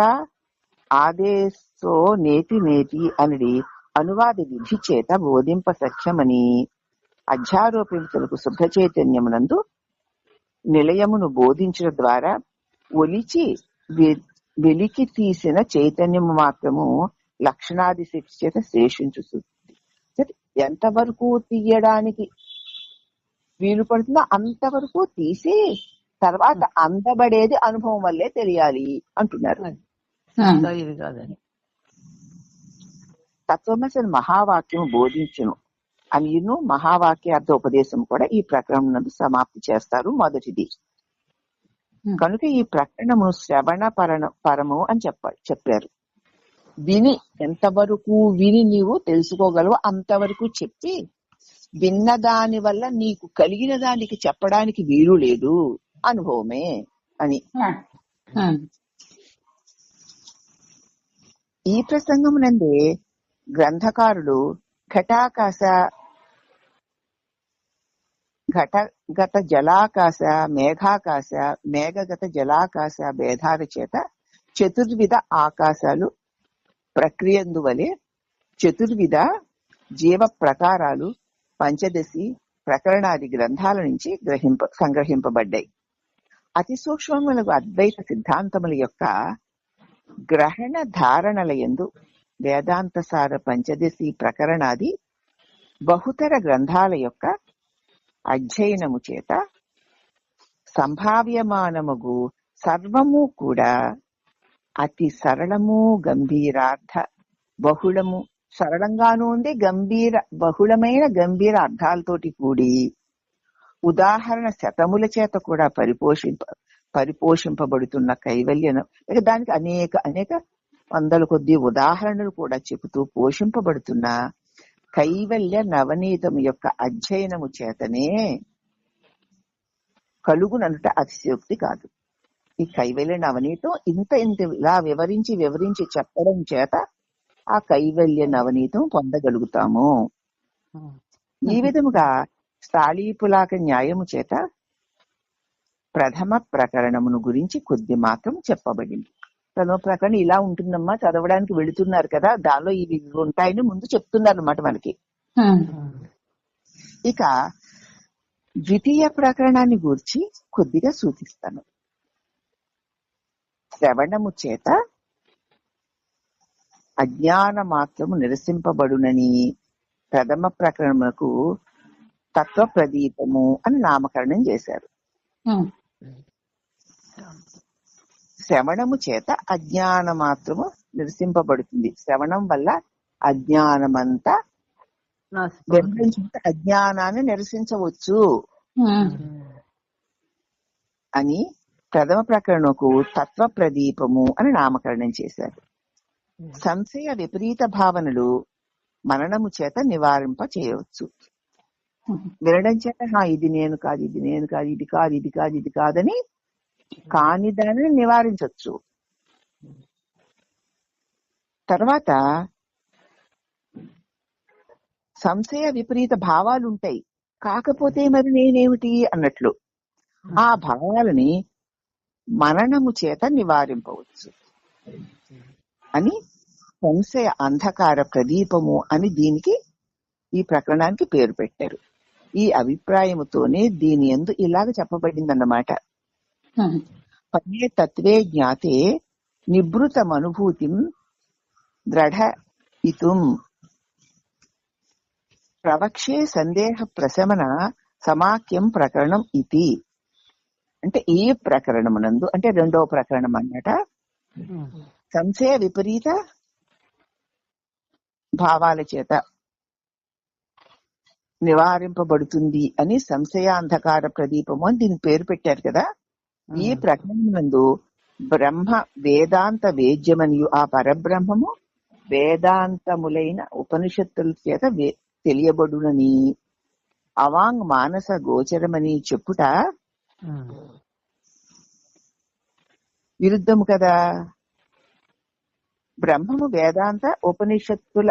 ఆదేశో నేతి నేతి అనేది అనువాద విధి చేత బోధింప సఖ్యమని అధ్యారోపితులకు శుద్ధ చైతన్యమునందు నిలయమును బోధించడం ద్వారా ఒలిచి వెలికి తీసిన చైతన్యము మాత్రము లక్షణాది శక్తి చేత శేషించుతుంది. ఎంతవరకు తీయడానికి వీలు పడుతుందో అంతవరకు తీసి తర్వాత అందబడేది అనుభవం వల్లే తెలియాలి అంటున్నారు. ఇది కాదని తత్వమసి మహావాక్యం బోధించును అనిను మహావాక్యార్థోపదేశం కూడా ఈ ప్రకరణం నందు సమాప్తి చేస్తారు. మొదటిది కనుక ఈ ప్రకరణము శ్రవణ పరము అని చెప్పారు. విని ఎంతవరకు విని నీవు తెలుసుకోగలవు అంతవరకు చెప్పి విన్న దాని వల్ల నీకు కలిగిన దానికి చెప్పడానికి వీలు లేదు, అనుభవమే అని. ఈ ప్రసంగమునందే గ్రంథకారుడు ఘటగత జలాకాశ మేఘాకాశ మేఘగత జలాకాశ భేదాల చేత చతుర్విధ ఆకాశాలు ప్రక్రియందువలే చతుర్విధ జీవ ప్రకారాలు పంచదశి ప్రకరణాది గ్రంథాల నుంచి సంగ్రహింపబడ్డాయి. అతి సూక్ష్మములకు అద్వైత సిద్ధాంతముల యొక్క గ్రహణ ధారణల యందు వేదాంతసార పంచదశి ప్రకరణాది బహుతర గ్రంథాల యొక్క అధ్యయనము చేత సంభావ్యమానముగు సర్వము కూడా అతి సరళము గంభీరార్థ బహుళము సరళంగానూ ఉంది, బహుళమైన గంభీర అర్థాలతోటి కూడి ఉదాహరణ శతముల చేత కూడా పరిపోషింపబడుతున్న కైవల్యను, దానికి అనేక అనేక వందల కొద్ది ఉదాహరణలు కూడా చెబుతూ పోషింపబడుతున్న కైవల్య నవనీతము యొక్క అధ్యయనము చేతనే కలుగుననుట అతిశయోక్తి కాదు. ఈ కైవల్య నవనీతం ఇంత ఇలా వివరించి చెప్పడం చేత ఆ కైవల్య నవనీతం పొందగలుగుతాము. ఈ విధముగా స్థాళీపులాక న్యాయము చేత ప్రథమ ప్రకరణమును గురించి కొద్ది మాత్రం చెప్పబడింది. ప్రథమ ప్రకరణం ఇలా ఉంటుందమ్మా, చదవడానికి వెళుతున్నారు కదా, దానిలో ఇవి ఉంటాయని ముందు చెప్తున్నారు అన్నమాట మనకి. ఇక ద్వితీయ ప్రకరణాన్ని గురించి కొద్దిగా సూచిస్తాను. శ్రవణము చేత అజ్ఞాన మాత్రము నిరసింపబడునని ప్రథమ ప్రకరణములకు తత్వ ప్రదీపము అని నామకరణం చేశారు. శ్రవణము చేత అజ్ఞాన మాత్రము నిరసింపబడుతుంది. శ్రవణం వల్ల అజ్ఞానమంతా అజ్ఞానాన్ని నిరసించవచ్చు అని ప్రథమ ప్రకరణకు తత్వ ప్రదీపము అని నామకరణం చేశారు. సంశయ విపరీత భావనలు మననము చేత నివారింప చేయవచ్చు. వినడం చేత ఇది నేను కాదు, ఇది నేను కాదు, ఇది కాదు, ఇది కాదు, ఇది కాదని కాని దానిని నివారించవచ్చు. తర్వాత సంశయ విపరీత భావాలు ఉంటాయి, కాకపోతే మరి నేనేమిటి అన్నట్లు ఆ భావాలని మననము చేత నివారింపవచ్చు అని సంశయ అంధకార ప్రదీపము అని దీనికి ఈ ప్రకరణానికి పేరు పెట్టారు. ఈ అభిప్రాయముతోనే దీని యందు ఇలాగ చెప్పబడిందన్నమాట. పనే తత్వే జ్ఞాతే నిభృతమనుభూతిం దృఢయితుం ప్రవక్షే సందేహ ప్రశమన సమాఖ్యం ప్రకరణం ఇది. అంటే ఈ ప్రకరణమునందు, అంటే రెండవ ప్రకరణం అన్నట, సంశయ విపరీత భావాల చేత నివారింపబడుతుంది అని సంశయాంధకార ప్రదీపము అని దీనికి పేరు పెట్టారు కదా. ఈ ప్రకరణమునందు బ్రహ్మ వేదాంత వేద్యమనియు ఆ పరబ్రహ్మము వేదాంతములైన ఉపనిషత్తుల చేత తెలియబడునని అవాంగ్ మానస గోచరమని చెప్పుట విరుద్ధము కదా. బ్రహ్మము వేదాంత ఉపనిషత్తుల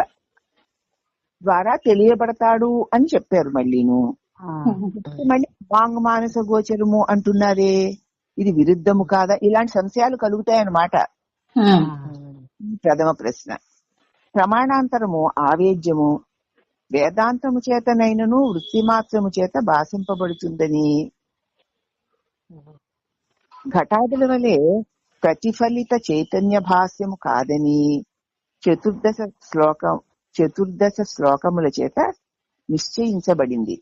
ద్వారా తెలియబడతాడు అని చెప్పారు. మళ్ళీ వాంగ్ మానస గోచరము అంటున్నారే, ఇది విరుద్ధము కాదా? ఇలాంటి సంశయాలు కలుగుతాయన్నమాట. ప్రథమ ప్రశ్న. ప్రమాణాంతరము ఆవేద్యము వేదాంతము చేతనైనను వృత్తి మాత్రము చేత భాషింపబడుతుందని, ఘటాదుల వలె ప్రతిఫలిత చైతన్య భాష్యము కాదని చతుర్దశ శ్లోకముల చేత నిశ్చయించబడింది.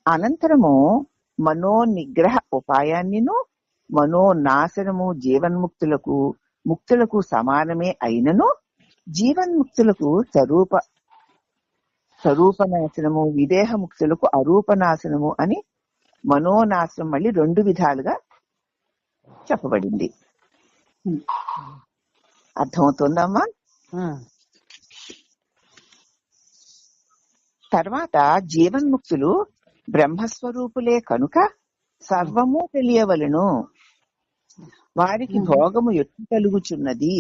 అనంతరము మనోనిగ్రహ ఉపాయాన్నిను మనోనాశనము ముక్తులకు సమానమే అయినను జీవన్ముక్తులకు స్వరూపనాశనము, విదేహ ముక్తులకు అరూపనాశనము అని మనోనాశనం మళ్ళీ 2 విధాలుగా చెప్పబడింది. అర్థమవుతుందమ్మా? తర్వాత జీవన్ముక్తులు బ్రహ్మస్వరూపులే కనుక సర్వము తెలియవలను. వారికి భోగము ఎట్లు కలుగుచున్నది?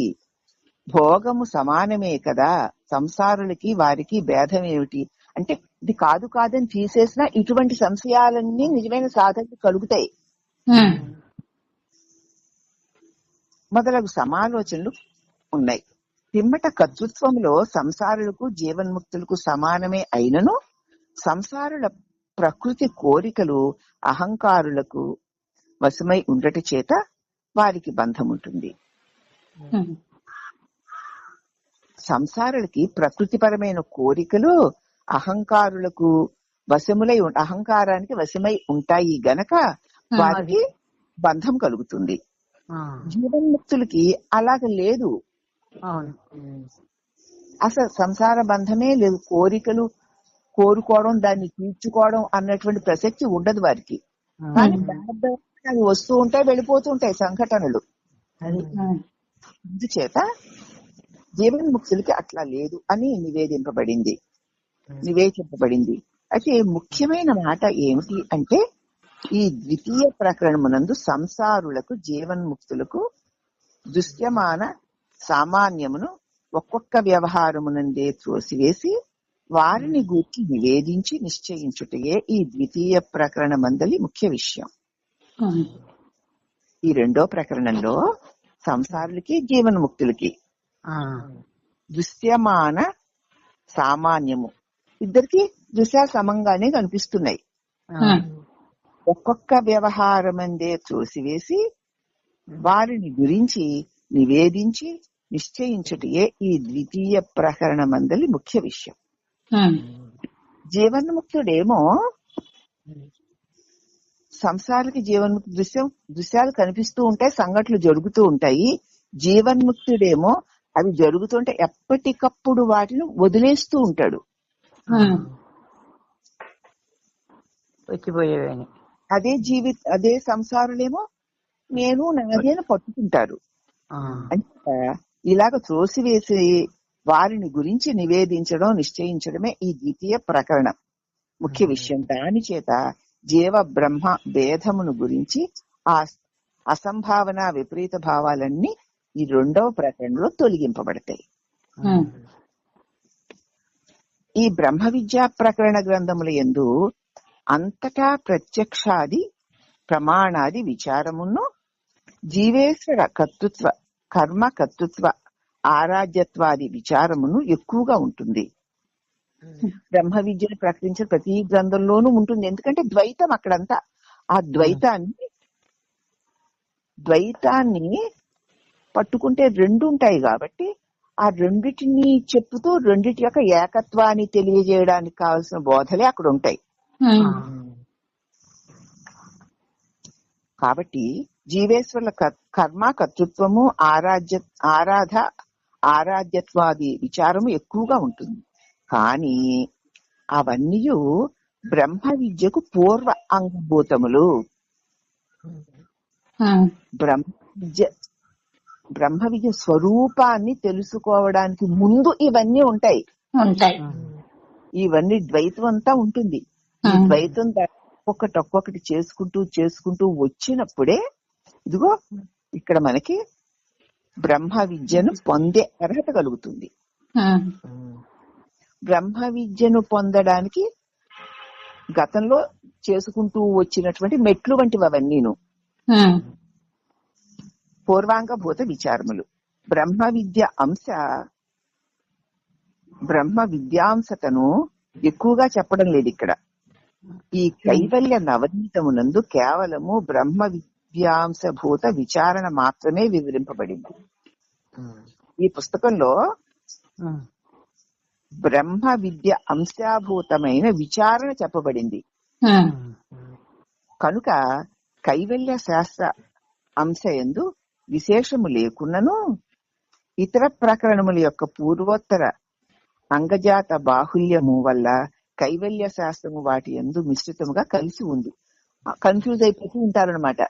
భోగము సమానమే కదా, సంసారులకి వారికి భేదం ఏమిటి అంటే ఇది కాదని తీసేసిన ఇటువంటి సంశయాలన్నీ నిజమైన సాధనకు కలుగుతాయి. మొదలగు సమాలోచనలు ఉన్నాయి. పిమ్మట కర్తృత్వంలో సంసారులకు జీవన్ముక్తులకు సమానమే అయినను సంసారుల ప్రకృతి కోరికలు అహంకారులకు వశమై ఉండట చేత వారికి బంధం ఉంటుంది. సంసారులకి ప్రకృతిపరమైన కోరికలు అహంకారులకు అహంకారానికి వశమై ఉంటాయి గనక వారికి బంధం కలుగుతుంది. జీవన్ముక్తులకి అలాగ లేదు, అసలు సంసార బంధమే లేదు. కోరికలు కోరుకోవడం, దాన్ని తీర్చుకోవడం అన్నటువంటి ప్రసక్తి ఉండదు వారికి. కానీ అవి వస్తూ ఉంటాయి, వెళ్ళిపోతూ ఉంటాయి సంఘటనలు. అందుచేత జీవన్ముక్తులకి అట్లా లేదు అని నివేదింపబడింది. అయితే ముఖ్యమైన మాట ఏమిటి అంటే ఈ ద్వితీయ ప్రకరణమునందు సంసారులకు జీవన్ముక్తులకు దృశ్యమాన సామాన్యమును ఒక్కొక్క వ్యవహారమునందే త్రోసివేసి వారిని గూర్చి నివేదించి నిశ్చయించుటయే ఈ ద్వితీయ ప్రకరణ మందలి ముఖ్య విషయం. ఈ 2వ ప్రకరణంలో సంసారులకి జీవన్ముక్తులకి దృశ్యమాన సామాన్యము ఇద్దరికి దృశ్య సమంగానే కనిపిస్తున్నాయి. ఒక్కొక్క వ్యవహారమందే చూసివేసి వారిని గురించి నివేదించి నిశ్చయించుటయే ఈ ద్వితీయ ప్రకరణ మందలి ముఖ్య విషయం. జీవన్ముక్తుడేమో సంసారాలకి జీవన్ముక్తి దృశ్యాలు కనిపిస్తూ ఉంటాయి, సంఘటనలు జరుగుతూ ఉంటాయి. జీవన్ముక్తుడేమో అవి జరుగుతుంటే ఎప్పటికప్పుడు వాటిని వదిలేస్తూ ఉంటాడు. వచ్చిపోయేవని అదే సంసారులేమో నేను నాది అని పట్టుకుంటారు. అంటే ఇలాగ త్రోసివేసి వారిని గురించి నివేదించడం నిశ్చయించడమే ఈ ద్వితీయ ప్రకరణం ముఖ్య విషయం. దాని చేత జీవ బ్రహ్మ భేదమును గురించి ఆ అసంభావన విపరీత భావాలన్నీ ఈ 2వ ప్రకరణలో తొలగింపబడతాయి. ఈ బ్రహ్మ విద్యా ప్రకరణ గ్రంథముల యందు అంతటా ప్రత్యక్షాది ప్రమాణాది విచారమును జీవేశ్వర కర్తృత్వ కర్మ కర్తృత్వ ఆరాధ్యత్వాది విచారమును ఎక్కువగా ఉంటుంది. బ్రహ్మ విద్యను ప్రకటించిన ప్రతి గ్రంథంలోనూ ఉంటుంది. ఎందుకంటే ద్వైతం అక్కడంతా ఆ ద్వైతాన్ని పట్టుకుంటే 2 ఉంటాయి కాబట్టి ఆ రెండిటిని చెప్పుతూ రెండిటి యొక్క ఏకత్వాన్ని తెలియజేయడానికి కావాల్సిన బోధలే అక్కడ ఉంటాయి. కాబట్టి జీవేశ్వరుల కర్మ కర్తృత్వము ఆరాధ్యత్వాది విచారము ఎక్కువగా ఉంటుంది. కానీ అవన్నీ బ్రహ్మ విద్యకు పూర్వ అంగభూతములు. బ్రహ్మ విద్య స్వరూపాన్ని తెలుసుకోవడానికి ముందు ఇవన్నీ ఉంటాయి. ఇవన్నీ ద్వైతం అంతా ఉంటుంది. ఈ ద్వైతం ఒక్కొక్కటి చేసుకుంటూ వచ్చినప్పుడే ఇదిగో ఇక్కడ మనకి బ్రహ్మ విద్యను పొందే అర్హత కలుగుతుంది. బ్రహ్మ విద్యను పొందడానికి గతంలో చేసుకుంటూ వచ్చినటువంటి మెట్లు వంటివి అవన్నీను. పూర్వాంగభూత విచారములు. బ్రహ్మ విద్యాంశతను ఎక్కువగా చెప్పడం లేదు ఇక్కడ. ఈ కైవల్య నవనీతమునందు కేవలము బ్రహ్మ విద్యాంశభూత విచారణ మాత్రమే వివరింపబడింది. ఈ పుస్తకంలో బ్రహ్మ విద్య అంశాభూతమైన విచారణ చెప్పబడింది. కనుక కైవల్య శాస్త్ర అంశయందు విశేషము లేకున్నను ఇతర ప్రకరణముల యొక్క పూర్వోత్తర అంగజాత బాహుల్యము వల్ల కైవల్య శాస్త్రము వాటి యందు మిశ్రితముగా కలిసి ఉంది. కన్ఫ్యూజ్ అయిపోతూ ఉంటారనమాట.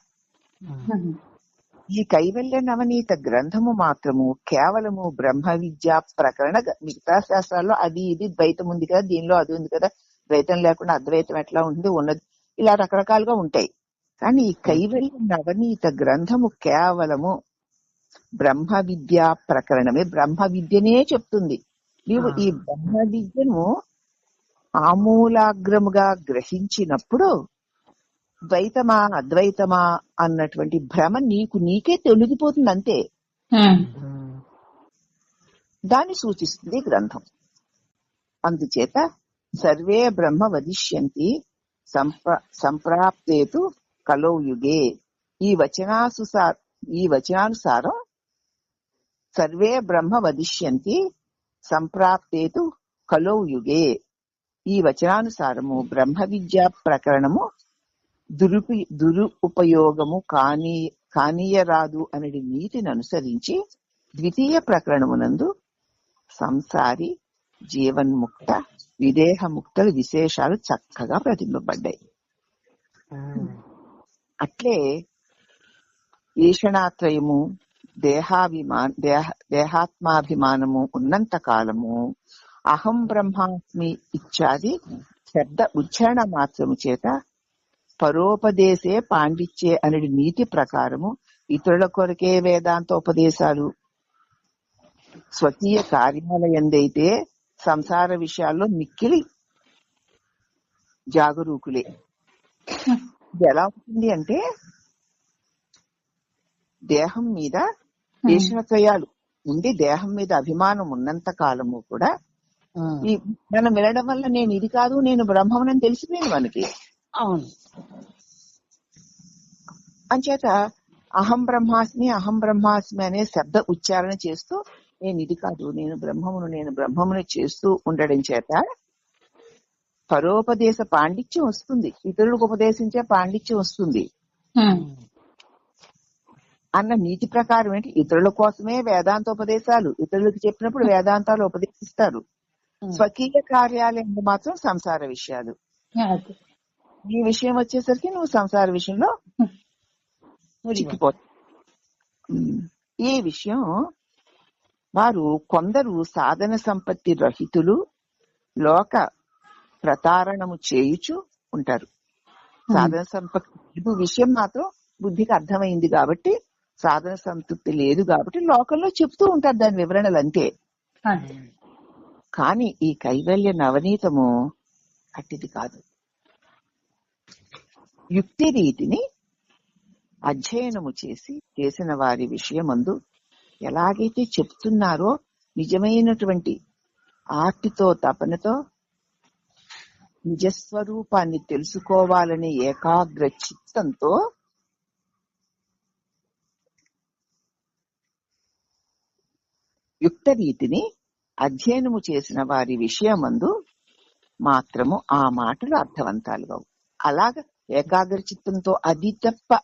ఈ కైవల్య నవనీత గ్రంథము మాత్రము కేవలము బ్రహ్మ విద్యా ప్రకరణ. మిగతా శాస్త్రాల్లో అది ఇది ద్వైతం ఉంది కదా, దీనిలో అది ఉంది కదా, ద్వైతం లేకుండా అద్వైతం ఎట్లా ఉంటుంది, ఉన్నది ఇలా రకరకాలుగా ఉంటాయి. కానీ ఈ కైవల్య నవనీత గ్రంథము కేవలము బ్రహ్మ విద్యా ప్రకరణమే, బ్రహ్మ విద్యనే చెప్తుంది. నీవు ఈ బ్రహ్మ విద్యను ఆమూలాగ్రముగా గ్రహించినప్పుడు ద్వైతమా అద్వైతమా అన్నటువంటి భ్రమ నీకే తొలగిపోతుంది అంతే. దాన్ని సూచిస్తుంది గ్రంథం. అందుచేత సర్వే బ్రహ్మ వదిష్యంతి సంప్రాప్తేతు కలౌ యుగే. ఈ వచనానుసారం సర్వే బ్రహ్మ వదిష్యంతి సంప్రాప్తేతు కలౌ యుగే. ఈ వచనానుసారము బ్రహ్మ విద్యా ప్రకరణము దురుపయోగము కానీయరాదు అనే నీతిని అనుసరించి ద్వితీయ ప్రకరణమునందు సంసారి, జీవన్ముక్త, విదేహముక్తల విశేషాలు చక్కగా ప్రతిబింబడ్డాయి. అట్లే ఈషణాత్రయము, దేహాత్మాభిమానము ఉన్నంత కాలము అహం బ్రహ్మాస్మి ఇత్యాది శబ్ద ఉచ్చారణ మాత్రము చేత పరోపదేశే పాండిత్యే అనే నీతి ప్రకారము ఇతరుల కొరకే వేదాంతోపదేశాలు, స్వకీయ కార్యాలయందైతే సంసార విషయాల్లో మిక్కిలి జాగరూకులే. ఇది ఎలా ఉంటుంది అంటే, దేహం మీద ఈషణత్రయాలు ఉండి దేహం మీద అభిమానం ఉన్నంత కాలము కూడా ఈ మనం వినడం వల్ల నేను ఇది కాదు, నేను బ్రహ్మమని తెలిసిపోయింది మనకి. అవును. అంచేత అహం బ్రహ్మాస్మి అనే శబ్ద ఉచ్చారణ చేస్తూ నేను ఇది కాదు, నేను బ్రహ్మమును చేస్తూ ఉండడం చేత పరోపదేశ పాండిత్యం వస్తుంది, ఇతరులకు ఉపదేశించే పాండిత్యం వస్తుంది అన్న నీతి ప్రకారం ఏంటి, ఇతరుల కోసమే వేదాంతోపదేశాలు, ఇతరులకు చెప్పినప్పుడు వేదాంతాలు ఉపదేశిస్తారు. స్వకీయ కార్యాలయం మాత్రం సంసార విషయాలు. ఈ విషయం వచ్చేసరికి నువ్వు సంసార విషయంలో చిక్కిపోతావు. ఈ విషయం వారు కొందరు సాధన సంపత్తి రహితులు లోక ప్రతారణము చేయుచు ఉంటారు. సాధన సంపత్తి విషయం మాత్రం బుద్ధికి అర్థమైంది కాబట్టి, సాధన సంతృప్తి లేదు కాబట్టి లోకంలో చెప్తూ ఉంటారు దాని వివరణలు అంతే. కానీ ఈ కైవల్య నవనీతము అట్టిది కాదు. యుక్తి రీతిని అధ్యయనము చేసిన వారి విషయమందు ఎలాగైతే చెప్తున్నారో నిజమైనటువంటి ఆర్తితో తపనతో నిజస్వరూపాన్ని తెలుసుకోవాలనే ఏకాగ్ర చిత్తంతో యుక్త రీతిని అధ్యయనము చేసిన వారి విషయమందు మాత్రము ఆ మాటలు అర్థవంతాలుగా. అలాగ ఏకాగ్ర చిత్తంతో అది తప్ప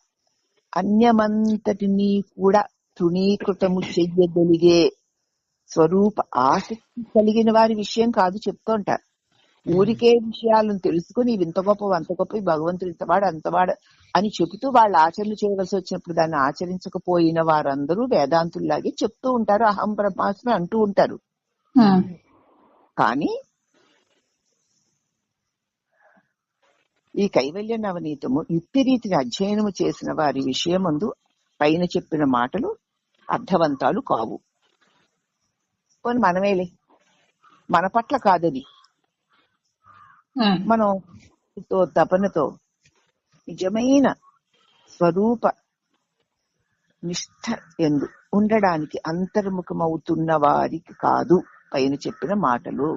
అన్యమంతటినీ కూడా తృణీకృతము చెయ్యగలిగే స్వరూప ఆసక్తి కలిగిన వారి విషయం కాదు చెప్తూ ఉంటారు. ఊరికే విషయాలను తెలుసుకుని ఇంత గొప్ప అంత గొప్ప, భగవంతుడు ఇంతవాడు అంతవాడు అని చెబుతూ వాళ్ళు ఆచరణ చేయవలసి వచ్చినప్పుడు దాన్ని ఆచరించకపోయిన వారందరూ వేదాంతుల్లాగే చెప్తూ ఉంటారు, అహం బ్రహ్మాస్మి అంటూ ఉంటారు. కానీ ఈ కైవల్య నవనీతము యుక్తి రీతిని అధ్యయనము చేసిన వారి విషయమందు పైన చెప్పిన మాటలు అర్థవంతాలు కావు. కొన్ని మనమేలే, మన పట్ల కాదది. మనం తో తపనతో నిజమైన స్వరూప నిష్ఠ ఎందు ఉండడానికి అంతర్ముఖమవుతున్న వారికి కాదు పైన చెప్పిన మాటలు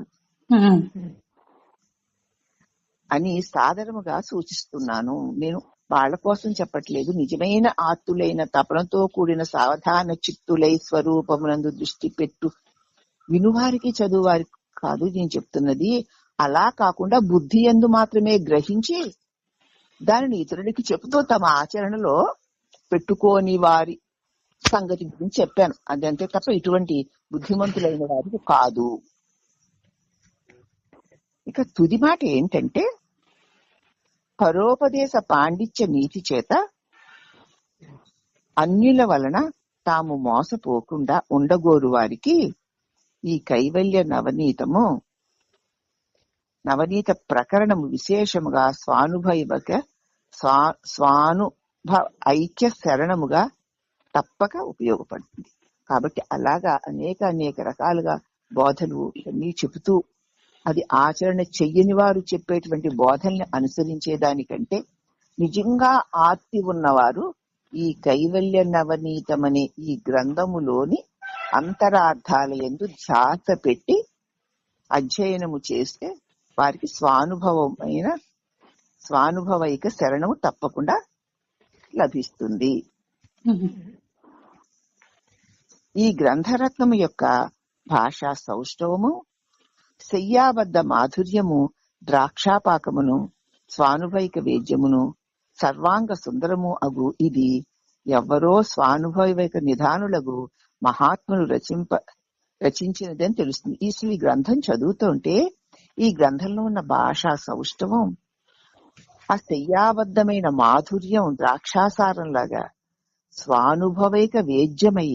అని సాదరముగా సూచిస్తున్నాను. నేను వాళ్ళ కోసం చెప్పట్లేదు. నిజమైన ఆర్తులైన తపనతో కూడిన సావధాన చిత్తులై స్వరూపమునందు దృష్టి పెట్టు వినువారికి చదువువారికి కాదు నేను చెప్తున్నది. అలా కాకుండా బుద్ధి యందు మాత్రమే గ్రహించి దానిని ఇతరులకి చెబుతూ తమ ఆచరణలో పెట్టుకోని వారి సంగతి గురించి చెప్పాను. అదంతే తప్ప ఇటువంటి బుద్ధిమంతులైన వారికి కాదు. ఇక తుది మాట ఏంటంటే, పరోపదేశ పాండిత్య నీతి చేత అన్యుల వలన తాము మోసపోకుండా ఉండగోరు వారికి ఈ కైవల్య నవనీత ప్రకరణము విశేషముగా స్వానుభవ ఐక్య శరణముగా తప్పక ఉపయోగపడుతుంది. కాబట్టి అలాగా అనేక రకాలుగా బోధలు అన్నీ చెబుతూ అది ఆచరణ చెయ్యని వారు చెప్పేటువంటి బోధల్ని అనుసరించేదానికంటే నిజంగా ఆర్తి ఉన్నవారు ఈ కైవల్య నవనీతమనే ఈ గ్రంథములోని అంతరార్థాల యందు ధ్యాస పెట్టి అధ్యయనము చేస్తే వారికి స్వానుభవైక శరణము తప్పకుండా లభిస్తుంది. ఈ గ్రంథరత్నము యొక్క భాషా సౌష్ఠవము, శయ్యాబద్ధ మాధుర్యము, ద్రాక్షాపాకమును, స్వానుభవిక వేద్యమును, సర్వాంగ సుందరము అగు ఇది ఎవ్వరో స్వానుభవిక నిధానులకు మహాత్ములు రచించినదని తెలుస్తుంది. ఈ గ్రంథం చదువుతుంటే ఈ గ్రంథంలో ఉన్న భాషా సౌష్ఠవం, ఆ శయ్యాబద్ధమైన మాధుర్యం ద్రాక్షాసారంలాగా స్వానుభవైక వేద్యమై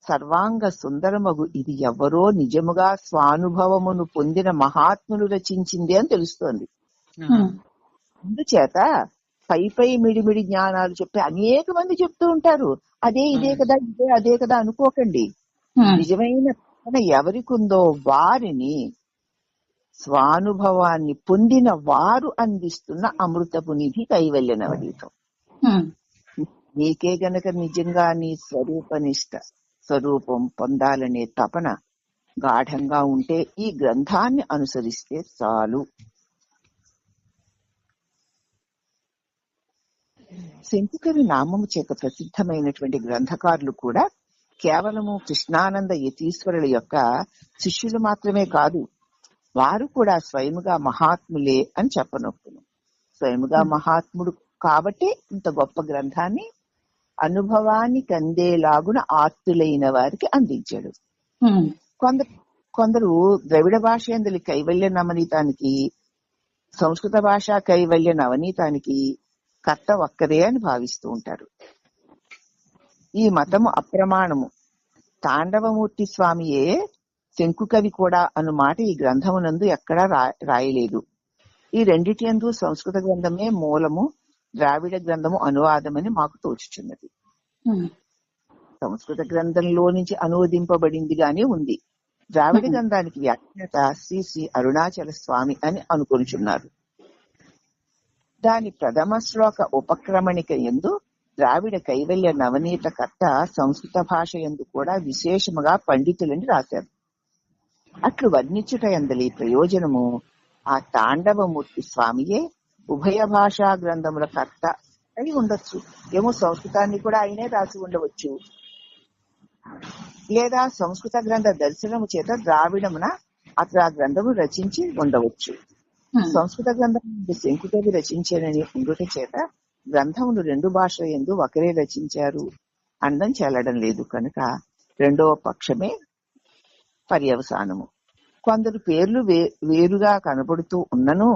సర్వాంగ సుందరమగు ఇది ఎవరో నిజముగా స్వానుభవమును పొందిన మహాత్ములు రచించింది అని తెలుస్తోంది. అందుచేత పై మిడిమిడి జ్ఞానాలు చెప్పి అనేక మంది చెప్తూ ఉంటారు. అదే ఇదే కదా అదే కదా అనుకోకండి. నిజమైన ఎవరికుందో వారిని స్వానుభవాన్ని పొందిన వారు అందిస్తున్న అమృతపు నిధి కైవల్య నవనీతం. నీకే గనక నిజంగా నీ స్వరూపం పొందాలనే తపన గాఢంగా ఉంటే ఈ గ్రంథాన్ని అనుసరిస్తే చాలు. శంకుకవి నామము చేత ప్రసిద్ధమైనటువంటి గ్రంథకారులు కూడా కేవలము కృష్ణానంద యతీశ్వరుల యొక్క శిష్యులు మాత్రమే కాదు, వారు కూడా స్వయముగా మహాత్ములే అని చెప్పనొప్పును. స్వయముగా మహాత్ముడు కాబట్టి ఇంత గొప్ప గ్రంథాన్ని అనుభవానికి అందేలాగున ఆర్తులైన వారికి అందించాడు. కొందరు ద్రవిడ భాష యందలి కైవల్య నవనీతానికి, సంస్కృత భాష కైవల్య నవనీతానికి కర్త ఒక్కరే అని భావిస్తూ ఉంటారు. ఈ మతము అప్రమాణము. తాండవమూర్తి స్వామియే శంకుకవి కూడా అను మాట ఈ గ్రంథమునందు ఎక్కడా రాయలేదు. ఈ రెండిటి యందు సంస్కృత గ్రంథమే మూలము, ద్రావిడ గ్రంథము అనువాదమని మాకు తోచుచున్నది. సంస్కృత గ్రంథంలో నుంచి అనువదింపబడింది గానీ ఉంది. ద్రావిడ గ్రంథానికి వ్యాఖ్యాత శ్రీ అరుణాచల స్వామి అని అనుకొనుచున్నారు. దాని ప్రథమ శ్లోక ఉపక్రమణిక యందు ద్రావిడ కైవల్య నవనీత కర్త సంస్కృత భాష యందు కూడా విశేషముగా పండితులని రాశారు. అట్లు వర్ణించుట యందలి ప్రయోజనము ఆ తాండవమూర్తి స్వామియే ఉభయ భాషా గ్రంథముల కర్త అయి ఉండొచ్చు. ఏమో సంస్కృతాన్ని కూడా ఆయనే రాసి ఉండవచ్చు, లేదా సంస్కృత గ్రంథ దర్శనము చేత ద్రావిడమున అతడు ఆ గ్రంథము రచించి ఉండవచ్చు. సంస్కృత గ్రంథం శంకుకవి రచించారని ఉండుట చేత గ్రంథమును రెండు భాషల యందు ఒకరే రచించారు అండం చెల్లడం లేదు కనుక రెండవ పక్షమే పర్యవసానము. కొందరు పేర్లు వేరుగా కనబడుతూ ఉన్నను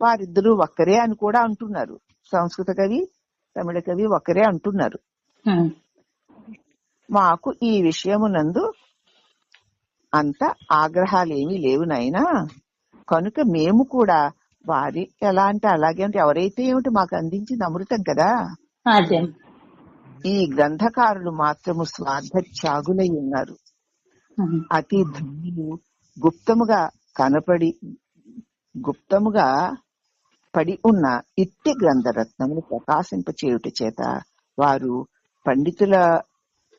వారిద్దరూ ఒక్కరే అని కూడా అంటున్నారు. సంస్కృత కవి, తమిళ కవి ఒక్కరే అంటున్నారు. మాకు ఈ విషయమునందు అంత ఆగ్రహాలేమీ లేవు నాయనా, కనుక మేము కూడా వారి ఎలా అంటే అలాగే అంటే ఎవరైతే ఏమిటి మాకు అందించింది అమృతం కదా. ఈ గ్రంథకారులు మాత్రము స్వార్థ త్యాగులై ఉన్నారు. అతి ధన్యులు గుప్తముగా పడి ఉన్న ఇట్టి గ్రంథరత్నమును ప్రకాశింపచేయుట చేత వారు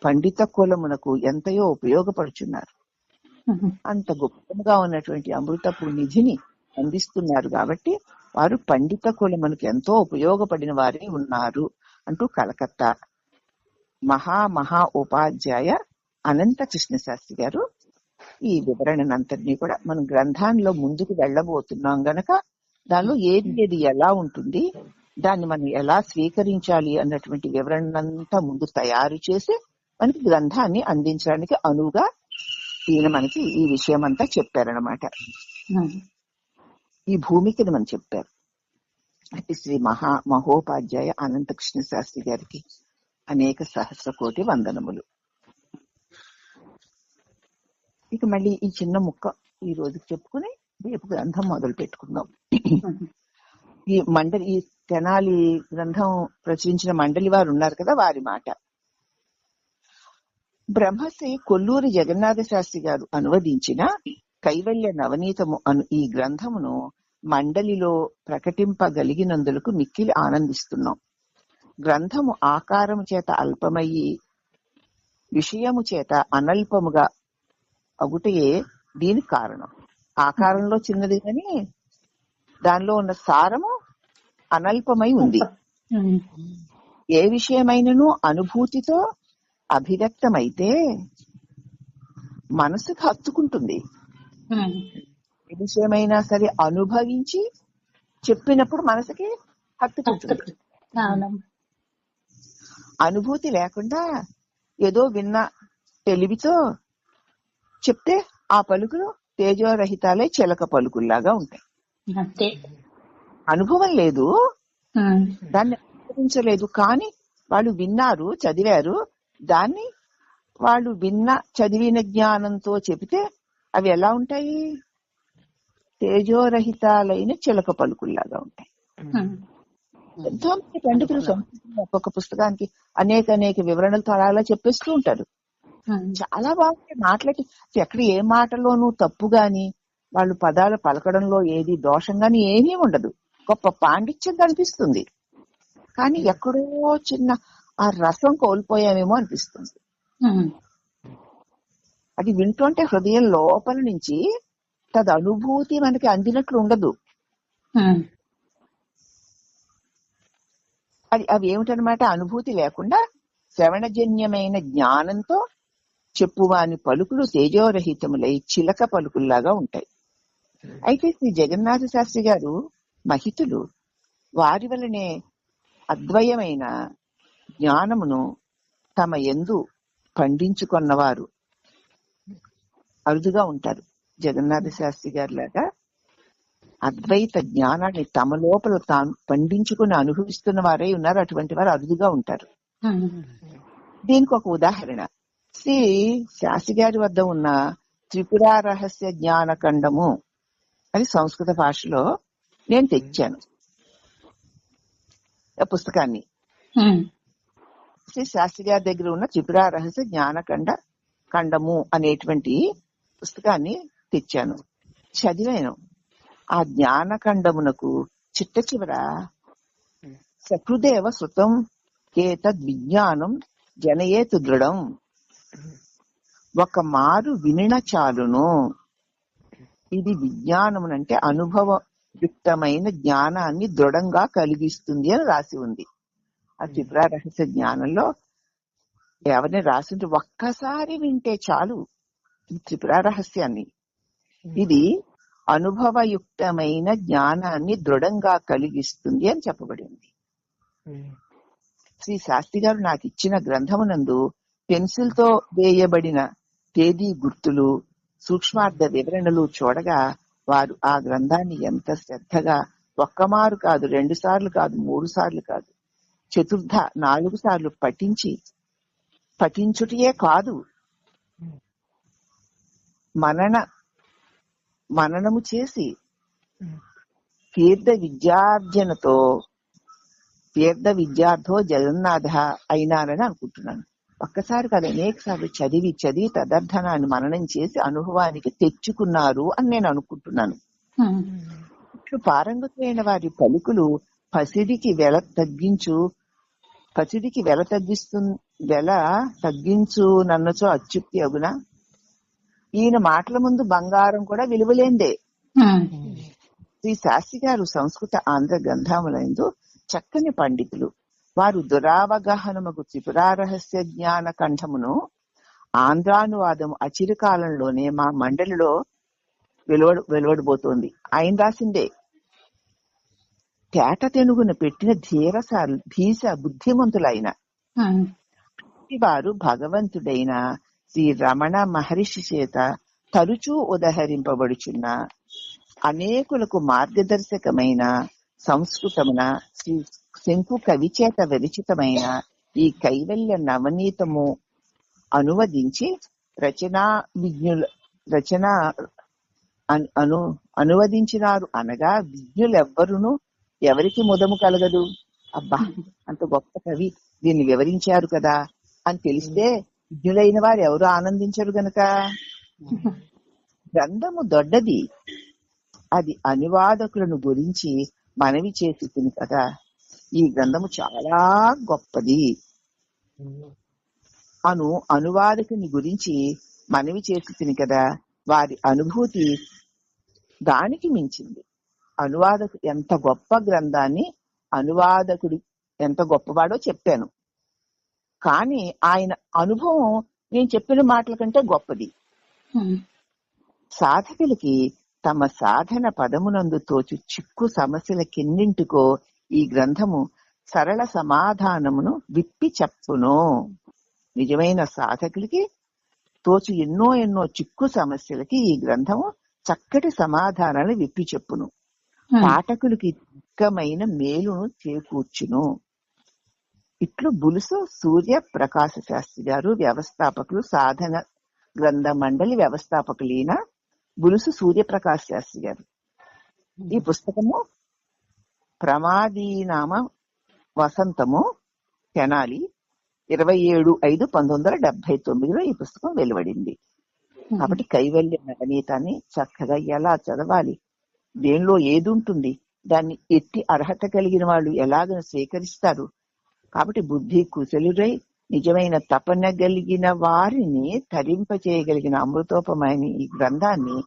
పండిత కులమునకు ఎంతయో ఉపయోగపడుచున్నారు. అంత గొప్పగా ఉన్నటువంటి అమృతపు నిధిని అందిస్తున్నారు కాబట్టి వారు పండిత కులమునకు ఎంతో ఉపయోగపడిన వారే ఉన్నారు అంటూ కలకత్తా మహా ఉపాధ్యాయ అనంత కృష్ణ శాస్త్రి గారు ఈ వివరణనంతటినీ కూడా మనం గ్రంథంలో ముందుకు వెళ్ళబోతున్నాం గనక దానిలో ఏది ఎలా ఉంటుంది, దాన్ని మనం ఎలా స్వీకరించాలి అన్నటువంటి వివరణంతా ముందు తయారు చేసి మనకి గ్రంథాన్ని అందించడానికి అనువుగా ఈయన మనకి ఈ విషయం అంతా చెప్పారనమాట. ఈ భూమికని మనం చెప్పారు. అంటే శ్రీ మహోపాధ్యాయ అనంత కృష్ణ శాస్త్రి గారికి అనేక సహస్ర కోటి వందనములు. ఇక మళ్ళీ ఈ చిన్న ముక్క ఈ రోజు చెప్పుకుని రేపు గ్రంథం మొదలు పెట్టుకుందాం. ఈ తెనాలి గ్రంథం ప్రచురించిన మండలి వారు ఉన్నారు కదా, వారి మాట. బ్రహ్మశ్రీ కొల్లూరి జగన్నాథ శాస్త్రి గారు అనువదించిన కైవల్య నవనీతము అను ఈ గ్రంథమును మండలిలో ప్రకటింపగలిగినందులకు మిక్కిలి ఆనందిస్తున్నాం. గ్రంథము ఆకారము చేత అల్పమయ్యి విషయము చేత అనల్పముగా అగుటయే దీనికి కారణం. ఆకారంలో చిన్నది కానీ దానిలో ఉన్న సారము అనల్పమై ఉంది. ఏ విషయమైనను అనుభూతితో అభివ్యక్తమైతే మనసుకు హత్తుకుంటుంది. ఏ విషయమైనా సరే అనుభవించి చెప్పినప్పుడు మనసుకి హత్తుకుంటుంది. అనుభూతి లేకుండా ఏదో విన్న తెలివితో చెప్తే ఆ పలుకులు తేజోరహితాలే చిలక పలుకుల్లాగా ఉంటాయి. అనుభవం లేదు, దాన్ని అనుభవించలేదు, కానీ వాళ్ళు విన్నారు, చదివారు. దాన్ని వాళ్ళు చదివిన జ్ఞానంతో చెబితే అవి ఎలా ఉంటాయి? తేజోరహితాలైన చిలక పలుకుల్లాగా ఉంటాయి. ఎంతో మంది పండితులు ఒక్కొక్క పుస్తకానికి అనేక వివరణలతో అలా చెప్పేస్తూ ఉంటారు. చాలా బాగుంటాయి మాట్లాడి. ఎక్కడ ఏ మాటలోనూ తప్పు గాని, వాళ్ళు పదాలు పలకడంలో ఏది దోషం గాని ఏమీ ఉండదు. గొప్ప పాండిత్యం కనిపిస్తుంది. కానీ ఎక్కడో చిన్న ఆ రసం కోల్పోయామేమో అనిపిస్తుంది. అది వింటుంటే హృదయం లోపల నుంచి తద అనుభూతి మనకి అందినట్లు ఉండదు. అవి ఏమిటనమాట? అనుభూతి లేకుండా శ్రవణజన్యమైన జ్ఞానంతో చెప్పువాని పలుకులు తేజోరహితములై చిలక పలుకుల్లాగా ఉంటాయి. అయితే శ్రీ జగన్నాథ శాస్త్రి గారు మహితులు. వారి వలనే అద్వయమైన జ్ఞానమును తమ యందు పండించుకున్నవారు అరుదుగా ఉంటారు. జగన్నాథ శాస్త్రి గారి లాగా అద్వైత జ్ఞానాన్ని తమ లోపల తాను పండించుకుని అనుభవిస్తున్న వారే ఉన్నారు. అటువంటి వారు అరుదుగా ఉంటారు. దీనికి ఒక ఉదాహరణ శ్రీ శాస్త్రి గారి వద్ద ఉన్న త్రిపుర రహస్య జ్ఞానఖండము అని సంస్కృత భాషలో నేను తెచ్చాను పుస్తకాన్ని. శ్రీ శాస్త్రి గారి దగ్గర ఉన్న త్రిపుర రహస్య జ్ఞానఖండము అనేటువంటి పుస్తకాన్ని తెచ్చాను, చదివాను. ఆ జ్ఞానఖండమునకు చిట్ట చివర సకృదేవ శృతం ఏతద్ విజ్ఞానం జనయేతు దృఢం, ఒక మారు వినిన చాలును, ఇది విజ్ఞానమునంటే అనుభవయుక్తమైన జ్ఞానాన్ని దృఢంగా కలిగిస్తుంది అని రాసి ఉంది. ఆ త్రిపుర రహస్య జ్ఞానంలో ఎవరిని రాసింటే ఒక్కసారి వింటే చాలు ఈ త్రిపుర రహస్యాన్ని. ఇది అనుభవయుక్తమైన జ్ఞానాన్ని దృఢంగా కలిగిస్తుంది అని చెప్పబడింది. శ్రీ శాస్త్రి గారు నాకు ఇచ్చిన గ్రంథమునందు పెన్సిల్ తో వేయబడిన తేదీ గుర్తులు, సూక్ష్మార్థ వివరణలు చూడగా వారు ఆ గ్రంథాన్ని ఎంత శ్రద్ధగా ఒక్కమారు కాదు, 2 సార్లు కాదు, 3 సార్లు కాదు, 4 సార్లు పఠించుటయే కాదు, మననము చేసి తీర్థ విద్యార్థో జగన్నాథ అయినారని అనుకుంటున్నాను. ఒక్కసారి కాదు, అనేక సార్లు చదివి తదర్థనాన్ని మననం చేసి అనుభవానికి తెచ్చుకున్నారు అని నేను అనుకుంటున్నాను. పారంగతులైన వారి పలుకులు పసిడికి వెల తగ్గించు నన్నచో అత్యుక్తి అగునా. ఈయన మాటల ముందు బంగారం కూడా విలువలేందే. శ్రీ శాస్త్రి గారు సంస్కృత ఆంధ్ర గ్రంథములందు చక్కని పండితులు. వారు దురావగాహనముకు త్రిపురారహస్య జ్ఞాన కంఠమును ఆంధ్రానువాదము అచిరకాలంలోనే మా మండలిలో వెలువడబోతోంది. ఆయన రాసిందే. తేట తెనుగున పెట్టిన ధీస బుద్ధిమంతులైన వారు భగవంతుడైన శ్రీ రమణ మహర్షి చేత తరచూ ఉదహరింపబడుచున్న అనేకులకు మార్గదర్శకమైన సంస్కృతమున శ్రీ శంకు కవి చేత విరచితమైన ఈ కైవల్య నవనీతము అనువదించి అనువదించినారు అనగా విజ్ఞులెవ్వరును ఎవరికి ముదము కలగదు. అబ్బా, అంత గొప్ప కవి దీన్ని వివరించారు కదా అని తెలిస్తే విజ్ఞులైన వారు ఎవరు ఆనందించరు గనక. గ్రంథము దొడ్డది, అది అనువాదకులను గురించి మనవి చేసి కదా. ఈ గ్రంథము చాలా గొప్పది అనువాదకుని గురించి మనవి చేసి కదా. వారి అనుభూతి దానికి మించింది. అనువాదకు ఎంత గొప్ప గ్రంథాన్ని అనువాదకుడు ఎంత గొప్పవాడో చెప్పాను, కానీ ఆయన అనుభవం నేను చెప్పిన మాటల కంటే గొప్పది. సాధకులకి తమ సాధన పదమునందు తోచు చిక్కు సమస్యలకెన్నింటికో ఈ గ్రంథము సరళ సమాధానమును విప్పి చెప్పును. నిజమైన సాధకులకి తోచు ఎన్నో చిక్కు సమస్యలకి ఈ గ్రంథము చక్కటి సమాధానాలు విప్పి చెప్పును. పాఠకులకి చిక్కమైన మేలును చేకూర్చును. ఇట్లు బులుసు సూర్య ప్రకాశ శాస్త్రి గారు వ్యవస్థాపకులు, సాధన గ్రంథ మండలి వ్యవస్థాపకులైన బులుసు సూర్యప్రకాశ్ శాస్త్రి గారు. ఈ పుస్తకము ప్రమాదీనామ వసంతము తెనాలి 27/5/1979 ఈ పుస్తకం వెలువడింది. కాబట్టి కైవల్య నవనీతాన్ని చక్కగా ఎలా చదవాలి, దేనిలో ఏది ఉంటుంది, దాన్ని ఎట్టి అర్హత కలిగిన వాళ్ళు ఎలాగ స్వీకరిస్తారు. కాబట్టి బుద్ధి కుశలురై నిజమైన తపన కలిగిన వారిని తరింప చేయగలిగిన అమృతోపమైన ఈ గ్రంథాన్ని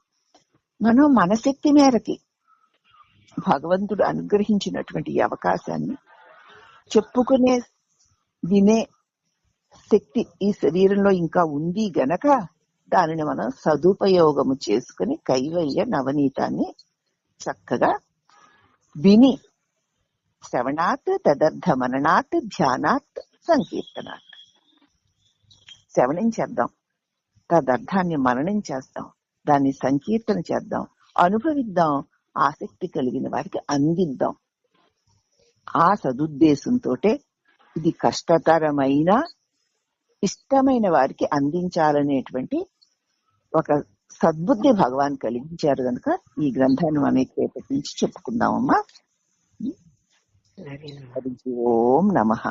మనం మన శక్తి మేరకి భగవంతుడు అనుగ్రహించినటువంటి ఈ అవకాశాన్ని చెప్పుకునే వినే శక్తి ఈ శరీరంలో ఇంకా ఉంది గనక దానిని మనం సదుపయోగము చేసుకుని కైవల్య నవనీతాన్ని చక్కగా విని శ్రవణాత్ తదర్థ మననాత్ ధ్యానాత్ సంకీర్తనాత్ శ్రవణం చేద్దాం, తదర్థాన్ని మననం చేద్దాం, దాన్ని సంకీర్తన చేద్దాం, అనుభవిద్దాం, ఆసక్తి కలిగిన వారికి అందిద్దాం. ఆ సదుద్దేశంతో ఇది కష్టతరమైన ఇష్టమైన వారికి అందించాలనేటువంటి ఒక సద్బుద్ధి భగవాన్ కలిగించారు కనుక ఈ గ్రంథాన్ని మనం రేపటి నుంచి చెప్పుకుందామమ్మా. ఓం నమః.